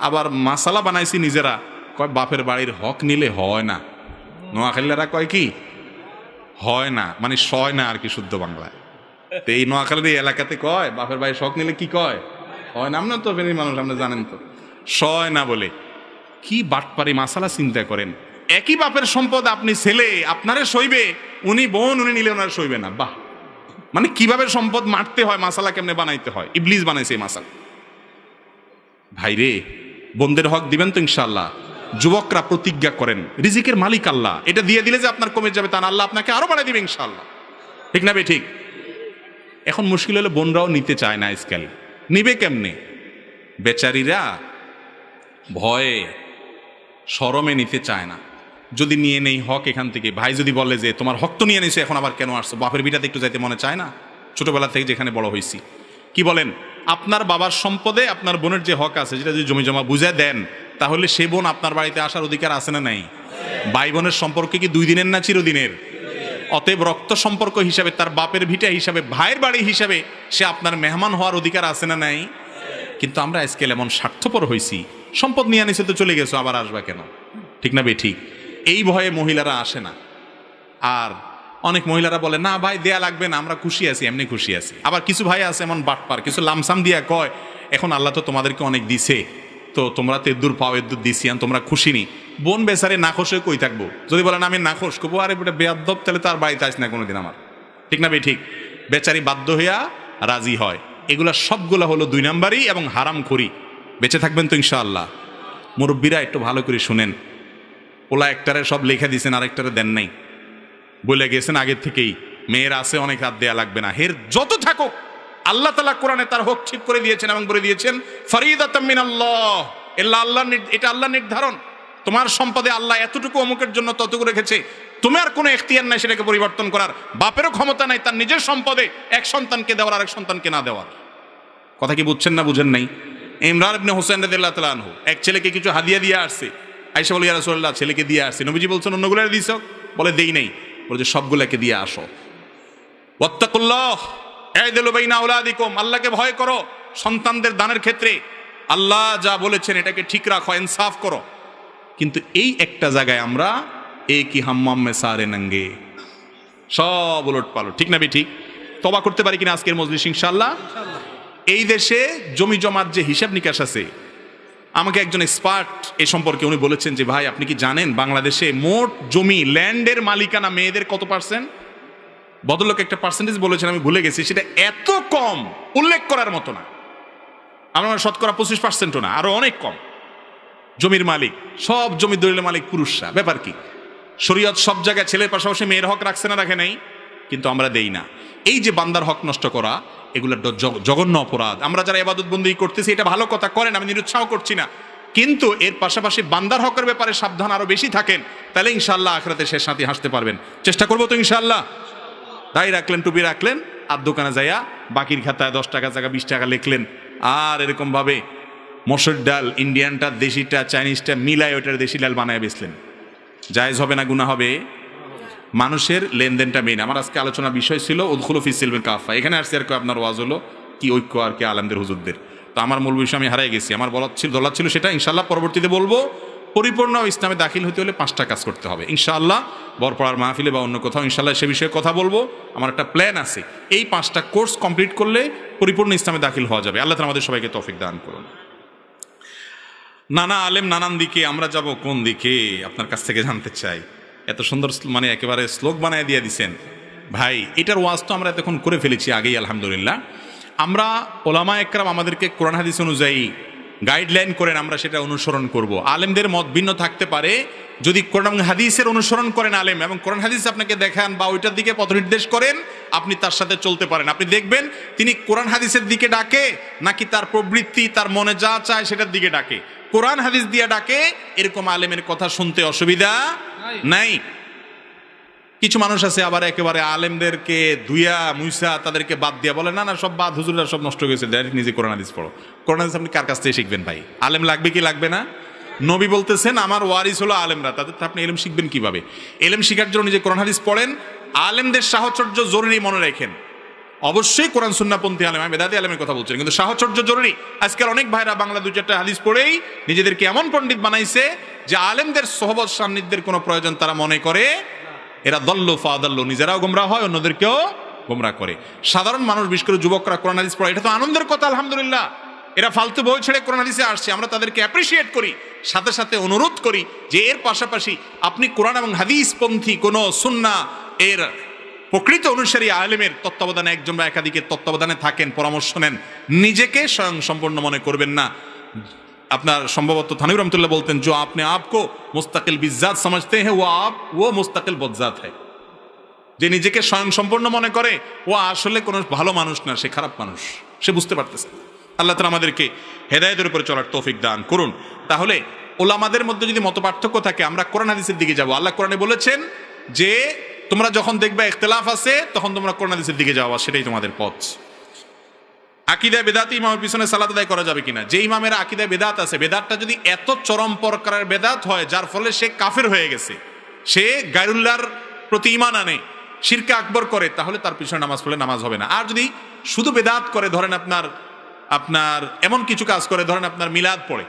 [SPEAKER 1] আবার মাসালা বানাইছি নিজেরা, কয় বাপের বাড়ির হক নিলে হয় না। নোয়াখালীরা কয় কি হয় না, মানে সয় না আর কি, শুদ্ধ বাংলায়। তো এই নোয়াখালীর এই এলাকাতে কয় বাপের বাড়ির হক নিলে কি কয়, হয় না। আপনার তো ফেনী মানুষ, আপনি জানেন তো, সয় না বলে কি বাটপারি মাসালা চিন্তা করেন। একই বাপের সম্পদ, আপনি ছেলে আপনারে সইবে, উনি বোন উনি নিলে ওনার সইবে না। বাহ, মানে কিভাবে সম্পদ মারতে হয়, মাসালা কেমনে বানাইতে হয়, ইবলিস বানাইছে এই মাসালা। ভাইরে, বোনদের হক দিবেন তো ইনশাআল্লাহ। যুবকরা প্রতিজ্ঞা করেন, রিজিকের মালিক আল্লাহ, এটা দিয়ে দিলে যে আপনার কমে যাবে তা না, আল্লাহ আপনাকে আরো বাড়াই দিবে ইনশাআল্লাহ, ঠিক না বে ঠিক? এখন মুশকিল হলে বোনরাও নিতে চায় না, আজকাল নিবে কেমনে? বেচারিরা ভয়ে শরমে নিতে চায় না। যদি নিয়ে নেই হক এখান থেকে, ভাই যদি বলে যে তোমার হক তো নিয়ে নিছে, এখন আবার কেন আসছো, বাপের বিটাতে একটু যাইতে মনে চায় না, ছোটবেলা থেকে যেখানে বড় হয়েছি। কি বলেন? আপনার বাবার সম্পদে আপনার বোনের যে হক আছে, যেটা যদি জমি জমা বুঝে দেন, তাহলে সে বোন আপনার বাড়িতে আসার অধিকার আছে না নাই? ভাই বোনের সম্পর্ক কি 2 দিনের না চিরদিনের? অতএব রক্ত সম্পর্ক হিসাবে, তার বাপের ভিটা হিসাবে, ভাইয়ের বাড়ি হিসাবে সে আপনার মেহমান হওয়ার অধিকার আছে না নাই? কিন্তু আমরা আজকাল এমন স্বার্থপর হয়েছি, সম্পদ নিয়ে আনিছে তো চলে গেছো, আবার আসবা কেন? ঠিক না ঠিক? এই ভয়ে মহিলারা আসে না। আর অনেক মহিলারা বলে না ভাই দেয়া লাগবে না, আমরা খুশি আছি, এমনি খুশি আছি। আবার কিছু ভাই আছে এমন বাটপার, কিছু লামসাম দিয়া কয় এখন আল্লাহ তো তোমাদেরকে অনেক দিছে, তো তোমরা তো এদুর পাও, এদুর দিছি, তোমরা খুশি নি। বোন বেচারে নাখোশ হয়ে কই থাকবো? যদি বলেন আমি নাখোশ, কবো আরে বেয়াদব, তাহলে তার বাড়িতে আস না কোনোদিন আমার। ঠিক না ঠিক? বেচারি বাধ্য হইয়া রাজি হয়। এগুলা সবগুলা হলো 2 নাম্বারই এবং হারাম খড়ি। বেঁচে থাকবেন তো ইনশাআল্লাহ। মুরব্বীরা একটু ভালো করে শুনেন, ওলা একটারে সব লেখা দিয়েছেন, আরেকটারে দেন নাই, বলে গেছেন আগের থেকেই মেয়ের আছে অনেক রাত দেয়া লাগবে না। হের যত থাকুক আল্লাহ তাআলা কোরআনে তার হক ঠিক করে দিয়েছেন এবং বলে দিয়েছেন ফরিদাতাম মিনাল্লাহ, এটা আল্লাহ নির্ধারণ। তোমার সম্পদে আল্লাহ এতটুকু অমুকের জন্য ততটুকু রেখেছে, তোমার কোনো এখতিয়ার নাই সেটাকে পরিবর্তন করার। বাপেরও ক্ষমতা নাই তার নিজের সম্পদে এক সন্তানকে দেওয়ার আরেক সন্তানকে না দেওয়ার। কথা কি বুঝছেন না বুঝেন নাই? ইমরান ইবনে হুসাইন রাদিয়াল্লাহু তাআলা আনহু এক ছেলেকে কিছু হাদিয়া দিয়ে আসছে। আয়েশা বলে ইয়া রাসূলুল্লাহ ছেলেকে দিয়ে আসছে। নবীজি বলছেন অন্যগুলো দিছো? বলে দেই নাই। বলে যে সবগুলোকে দিয়ে আসো। ওয়াত্তাকুল্লাহ ইদিলু বাইনা আওলাদিকুম, আল্লাহকে ভয় করো সন্তানদের দানের ক্ষেত্রে। আল্লাহ যা বলেছেন এটাকে ঠিক রাখো, ইনসাফ করো। কিন্তু এই একটা জায়গায় আমরা কি হাম্মাম মে সারে নঙ্গে, সব উলট পালট। ঠিক না ঠিক? তওবা করতে পারি কিনা আজকের মজলিস ইনশাআল্লাহ? এই দেশে জমি জমার যে হিসাব নিকাশ আছে, আমাকে একজন এক্সপার্ট এ সম্পর্কে উনি বলেছেন যে ভাই আপনি কি জানেন বাংলাদেশে মোট জমি ল্যান্ডের মালিকানা মেয়েদের কত পার্সেন্ট? ভদ্রলোক একটা পার্সেন্টেজ বলেছেন, আমি ভুলে গেছি, সেটা এত কম উল্লেখ করার মতো না। আমরা শতকরা 25%ও না, আরো অনেক কম জমির মালিক। সব জমি দলিলের মালিক পুরুষরা। ব্যাপার কি? শরীয়ত সব জায়গায় ছেলের পাশাপাশি মেয়ের হক রাখছে না রাখে নাই? কিন্তু আমরা দেই না। এই যে বান্দার হক নষ্ট করা, এগুলো জঘন্য অপরাধ। আমরা যারা ইবাদত বন্দেগী করতেছি এটা ভালো কথা করেন, আমি নিরুৎসাহ করছি না, কিন্তু এর পাশাপাশি বান্দার হকের ব্যাপারে সাবধান আরো বেশি থাকেন, তাহলে ইনশাআল্লাহ আখিরাতে শেষ সাথী হাসতে পারবেন। চেষ্টা করবো তো ইনশাআল্লাহ। দাড়ি রাখলেন, টুপি রাখলেন, আর দোকানে যাইয়া বাকির খাতায় 10 টাকা জায়গা 20 টাকা লিখলেন, আর এরকম ভাবে মসুর ডাল ইন্ডিয়ানটা দেশিটা চাইনিজটা মিলায় ওটার দেশি ডাল বানায় বেচলেন, জায়েজ হবে না গুনাহ হবে? মানুষের লেনদেনটা মেইন। আমার আজকে আলোচনার বিষয় ছিল উদখুলু ফি সিলমিল কাফা। এখানে আসছে আর কি আপনার ওয়াজ হলো কি ঐক্য আর কি আলেমদের হুজুরদের। তো আমার মূল বিষয় আমি হারাই গেছি। আমার দলার ছিল সেটা ইনশাআল্লাহ পরবর্তীতে বলবো। পরিপূর্ণ ইসলামে দাখিল হতে হলে 5টা কাজ করতে হবে ইনশাআল্লাহ। বরপড়ার মাহফিলে বা অন্য কোথাও ইনশাআল্লাহ সে বিষয়ে কথা বলবো। আমার একটা প্ল্যান আছে, এই 5টা কোর্স কমপ্লিট করলে পরিপূর্ণ ইসলামে দাখিল হওয়া যাবে। আল্লাহ তাআলা আমাদের সবাইকে তৌফিক দান করুন। নানা আলেম নানান দিকে, আমরা যাব কোন দিকে আপনার কাছ থেকে জানতে চাই। এত সুন্দর মানে একেবারে শ্লোক বানায় দিয়ে দিছেন ভাই। এটার ওয়াজ তো আমরা এতক্ষণ করে ফেলেছি আগেই আলহামদুলিল্লাহ। আমরা ওলামা একরাম আমাদেরকে কোরআন হাদিস অনুযায়ী গাইডলাইন করেন, আমরা সেটা অনুসরণ করব। আলেমদের মত ভিন্ন থাকতে পারে, যদি কোরআন হাদিসের অনুসরণ করেন আলেম এবং কোরআন হাদিস আপনাকে দেখান বা ওইটার দিকে পথ নির্দেশ করেন, আপনি তার সাথে চলতে পারেন। আপনি দেখবেন তিনি কোরআন হাদিসের দিকে ডাকে নাকি তার প্রবৃত্তি তার মনে যা চায় সেটার দিকে ডাকে। কোরআন হাদিস দিয়ে ডাকে, এরকম আলেমের কথা শুনতে অসুবিধা নাই। কিছু মানুষ আছে আবার একেবারে আলেমদেরকে ধুইয়া মুইসা তাদেরকে বাদ দিয়া বলে না না সব বাদ, হুজুররা সব নষ্ট হয়ে গেছে, ডাইরেক্ট নিজে কোরআন হাদিস পড়ো। কোরআন হাদিস আপনি কার কাছ থেকে শিখবেন ভাই? আলেম লাগবে কি লাগবে না? নবী বলতেছেন আমার ওয়ারিস হলো আলেমরা, তাদের আপনি এলেম শিখবেন কিভাবে? এলেম শিখার জন্য নিজে কোরআন হাদিস পড়েন। আলেমদের সাহচর্য জরুরি, মনে রাখেন। অবশ্যই কোরআন সুন্নাহপন্থী আলেম, আমি বেদাতি আলেমের কথা বলছি, কিন্তু সাহচর্য জরুরি। আজকাল অনেক ভাইরা বাংলা 2-4টা হাদিস পড়েই নিজেদেরকে এমন পণ্ডিত বানাইছে যে আলেমদের সোহবত সান্নিধ্যের কোনো প্রয়োজন তারা মনে করে। এরা দল্লু ফাদাল্লু, নিজেরাও গোমরা হয়, অন্যদেরকেও গোমরা করে। সাধারণ মানুষ, বিশেষ করে যুবকরা কোরআন হাদিস পড়ে, এটা তো আনন্দের কথা আলহামদুলিল্লাহ। এরা ফালতু বই ছেড়ে কোরআন হাদিসে আসছে, আমরা তাদেরকে অ্যাপ্রিসিয়েট করি, সাথে সাথে অনুরোধ করি যে এর পাশাপাশি আপনি কোরআন এবং হাদিসপন্থী কোনো সুন্নাহ এর প্রকৃত অনুসারী আলেমের তত্ত্বাবধানে, একজন বা একাধিকের তত্ত্বাবধানে থাকেন, পরামর্শ নেন। নিজেকে স্বয়ং সম্পূর্ণ মনে করবেন না। আপনার সম্ভবত থানভী রহমতুল্লাহ বলতেন, जो आपने आपको मुस्तकिल बिज़ात समझते हैं वो मुस्तकिल बज़ात है। যে নিজেকে স্বয়ং সম্পূর্ণ মনে করে ও আসলে কোনো ভালো মানুষ না, সে খারাপ মানুষ, সে বুঝতে পারতেছে। আল্লাহ তাআলা আমাদেরকে হেদায়েতের উপরে চলার তৌফিক দান করুন। তাহলে ওলামাদের মধ্যে যদি মতপার্থক্য থাকে, আমরা কোরআন হাদিসের দিকে যাব। আল্লাহ কোরআনে বলেছেন যে তোমরা যখন দেখবে ইখতিলাফ আছে তখন তোমরা কোরআন হাদিসের দিকে যাও, সেটাই তোমাদের পথ। আকিদায় বেদাতে ইমামের পিছনে সালাত আদায় করা যাবে কিনা? যে ইমামের আকিদায় বেদাত আছে, বেদাতটা যদি এত চরম প্রকারের বেদাত হয় যার ফলে সে কাফের হয়ে গেছে, সে গায়রুল্লাহর প্রতি ঈমান আনে, শিরকে আকবর করে, তাহলে তার পিছনে নামাজ পড়লে নামাজ হবে না। আর যদি শুধু বেদাত করে, ধরেন আপনার এমন কিছু কাজ করে, ধরেন আপনার মিলাদ পড়ে,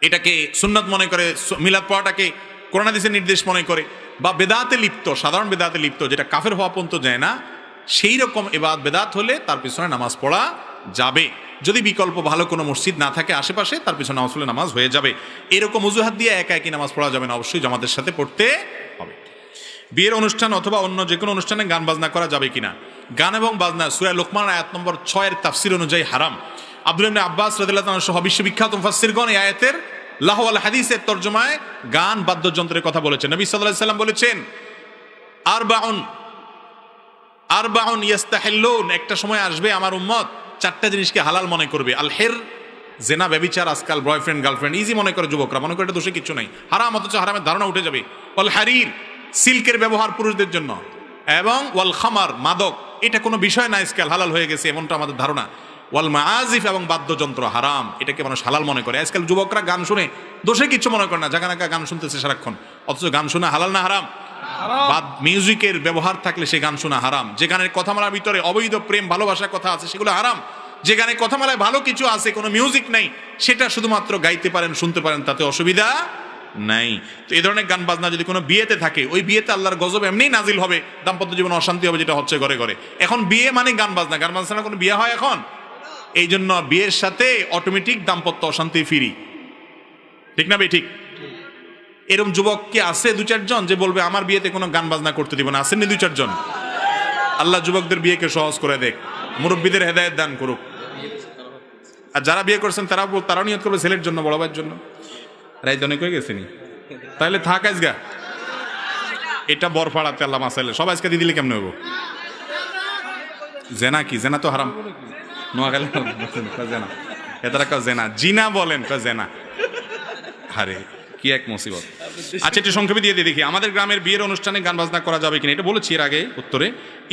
[SPEAKER 1] এটাকে সুন্নাত মনে করে, মিলাদ পড়াটাকে কোরআন হাদিসের নির্দেশ মনে করে, বা বেদাতে লিপ্ত, সাধারণ বেদাতে লিপ্ত, যেটা কাফের হওয়া পর্যন্ত যায় না, সেই রকম এবাদ বেদাত হলে তার পিছনে নামাজ পড়া যাবে। যদি বিকল্প ভালো কোনো মসজিদ না থাকে আশেপাশে, তার পিছনে নামাজ পড়লে নামাজ হয়ে যাবে। এরকম অজুহাত দিয়ে একা একই নামাজ পড়া যাবে না, অবশ্যই জামাতের সাথে পড়তে হবে। বিয়ের অনুষ্ঠান অথবা অন্য যে কোনো অনুষ্ঠানে গান বাজনা করা যাবে কিনা? গান এবং বাজনা সূরা লোকমান আয়াত নম্বর 6 এর তাফসীর অনুযায়ী হারাম। আব্দুল্লাহ ইবনে আব্বাস রাদিয়াল্লাহু আনহু সহ বিশ্ববিখ্যাত মুফাসসিরগণ এই আয়াতের লাহু ওয়াল হাদিসের তরজমায় গান বাদ্যযন্ত্রের কথা বলেছেন। নবী সাল্লাল্লাহু আলাইহি সাল্লাম বলেছেন, আরবাউন ইয়াস্তাহিল্লুন, একটা সময় আসবে আমার উম্মত চারটা জিনিসকে হালাল মনে করবে। আল হির, জেনা, ব্যভিচার, আজকাল বয়ফ্রেন্ড গার্লফ্রেন্ড ইজি মনে করে যুবকরা, মনে করে এটা দোষে কিছু নাই, হারাম, অথচ হারামের ধারণা উঠে যাবে। ওয়াল হারির, সিল্কের ব্যবহার পুরুষদের জন্য, এবং ওয়াল খামার, মাদক, এটা কোনো বিষয় না, আজকাল হালাল হয়ে গেছে এমনটা আমাদের ধারণা। ওয়াল মাআজিফ, এবং বাদ্যযন্ত্র হারাম, এটাকে মানুষ হালাল মনে করে। আজকাল যুবকরা গান শুনে দোষে কিছু মনে করে না, জাগানাকা গান শুনতেছে সারাক্ষণ, অথচ গান শোনা হালাল না হারাম? মিউজিকের ব্যবহার থাকলে সে গান শোনা হারাম। যে গানের কথামালার ভিতরে অবৈধ প্রেম ভালোবাসার কথা আছে সেগুলো হারাম। যে গানে কথামালায় ভালো কিছু আছে, কোনো মিউজিক নাই, সেটা শুধুমাত্র গাইতে পারেন, শুনতে পারেন, তাতে অসুবিধা নাই। তো এই ধরনের গান বাজনা যদি কোনো বিয়েতে থাকে, ওই বিয়েতে আল্লাহর গজব এমনিই নাজিল হবে, দাম্পত্য জীবনে অশান্তি হবে, যেটা হচ্ছে ঘরে ঘরে। এখন বিয়ে মানে গান বাজনা, গান বাজনা কোনো বিয়ে হয় এখন? এই জন্য বিয়ের সাথে অটোমেটিক দাম্পত্য অশান্তি ফিরি, ঠিক না ভাই? ঠিক। এরকম যুবক কি আছে 2-4 জন যে বলবে আমার বিয়েতে কোনো গান বাজনা করতে দিব না? আসেননি 2-4 জন? আল্লাহ যুবকদের বিয়েকে সহজ করে দেখ, মুরব্বীদের হেদায়েত দান করুক। আর যারা বিয়ে করছেন তারাও নিয়ত করবে ছেলের জন্য, বড় ভাইয়ের জন্য। রাইত অনেক হয়ে গেছে নি, তাহলে থাক আজগা, এটা বরফাড়াতে আল্লাহ মাসাইলে সব আজকে দিয়ে দিলে কেমন হবো? জেনা কি? জেনা তো হারাম। নোয়াখালী জেনা, এতারা কেউ জেনা, জিনা বলেন, জেনা। আরে কি এক মুসিবত। আচ্ছা, একটু সংক্ষেপে দিয়ে দেখি, আমাদের গ্রামের বিয়ের অনুষ্ঠানে গান বাজনা করা যাবে কিনা? এটা বলেছি এর আগে উত্তরে।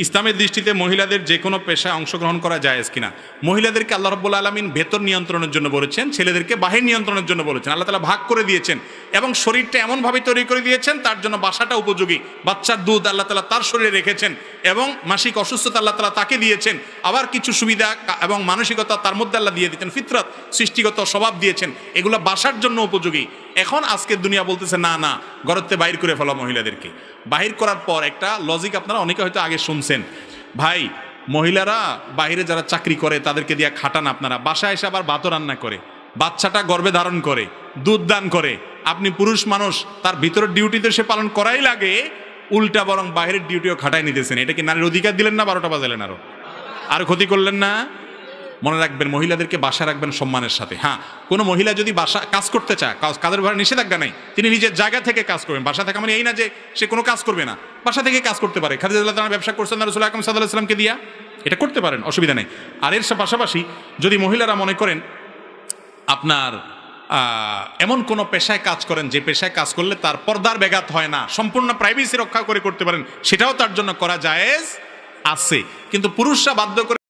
[SPEAKER 1] ইসলামের দৃষ্টিতে মহিলাদের যে কোনো পেশায় অংশগ্রহণ করা জায়েজ কিনা? মহিলাদেরকে আল্লাহ রাব্বুল আলামিন ভেতর নিয়ন্ত্রণের জন্য বলেছেন, ছেলেদেরকে বাহির নিয়ন্ত্রণের জন্য বলেছেন। আল্লাহ তাআলা ভাগ করে দিয়েছেন এবং শরীরটা এমনভাবে তৈরি করে দিয়েছেন তার জন্য বাসাটা উপযোগী। বাচ্চার দুধ আল্লাহ তাআলা তার শরীরে রেখেছেন এবং মাসিক অসুস্থতা আল্লাহ তাআলা তাকে দিয়েছেন। আবার কিছু সুবিধা এবং মানসিকতা তার মধ্যে আল্লাহ দিয়ে দিয়েছেন, ফিতরত, সৃষ্টিগত স্বভাব দিয়েছেন, এগুলো বাসার জন্য উপযোগী। এখন আজকের দুনিয়া বলতেছে না না, ঘরতে বাইর করে ফেলা মহিলাদেরকে। বাহির করার পর একটা লজিক আপনারা অনেকে হয়তো আগে শুনছেন, ভাই মহিলারা বাইরে যারা চাকরি করে তাদেরকে দিয়ে খাটান, আপনারা বাসায় এসে আবার ভাতও রান্না করে, বাচ্চাটা গর্ভে ধারণ করে, দুধ দান করে, আপনি পুরুষ মানুষ, তার ভিতরের ডিউটিতে সে পালন করাই লাগে, উল্টা বরং বাইরের ডিউটিও খাটাই নিতেছেন। এটা কি নারীর অধিকার দিলেন না? 12টা বাজালেন, আর ক্ষতি করলেন না? মনে রাখবেন, মহিলাদেরকে বাসা রাখবেন সম্মানের সাথে। হ্যাঁ, কোনো মহিলা যদি বাসা কাজ করতে চায়, কাজের ভাড়া নিষেধাজ্ঞা নাই, তিনি নিজের জায়গা থেকে কাজ করবেন। বাসা থেকে মানে এই না যে সে কোনো কাজ করবে না, বাসা থেকে কাজ করতে পারে। খাদিজা রাদিয়াল্লাহু আনহা ব্যবসা করছেন রাসূল আকরাম সাল্লাল্লাহু আলাইহি ওয়াসাল্লামকে দিয়া, এটা করতে পারেন, অসুবিধা নেই। আর এর পাশাপাশি যদি মহিলারা মনে করেন আপনার এমন কোনো পেশায় কাজ করেন যে পেশায় কাজ করলে তার পর্দার ব্যাঘাত হয় না, সম্পূর্ণ প্রাইভেসি রক্ষা করে করতে পারেন, সেটাও তার জন্য করা জায়েজ আছে। কিন্তু পুরুষরা বাধ্য করে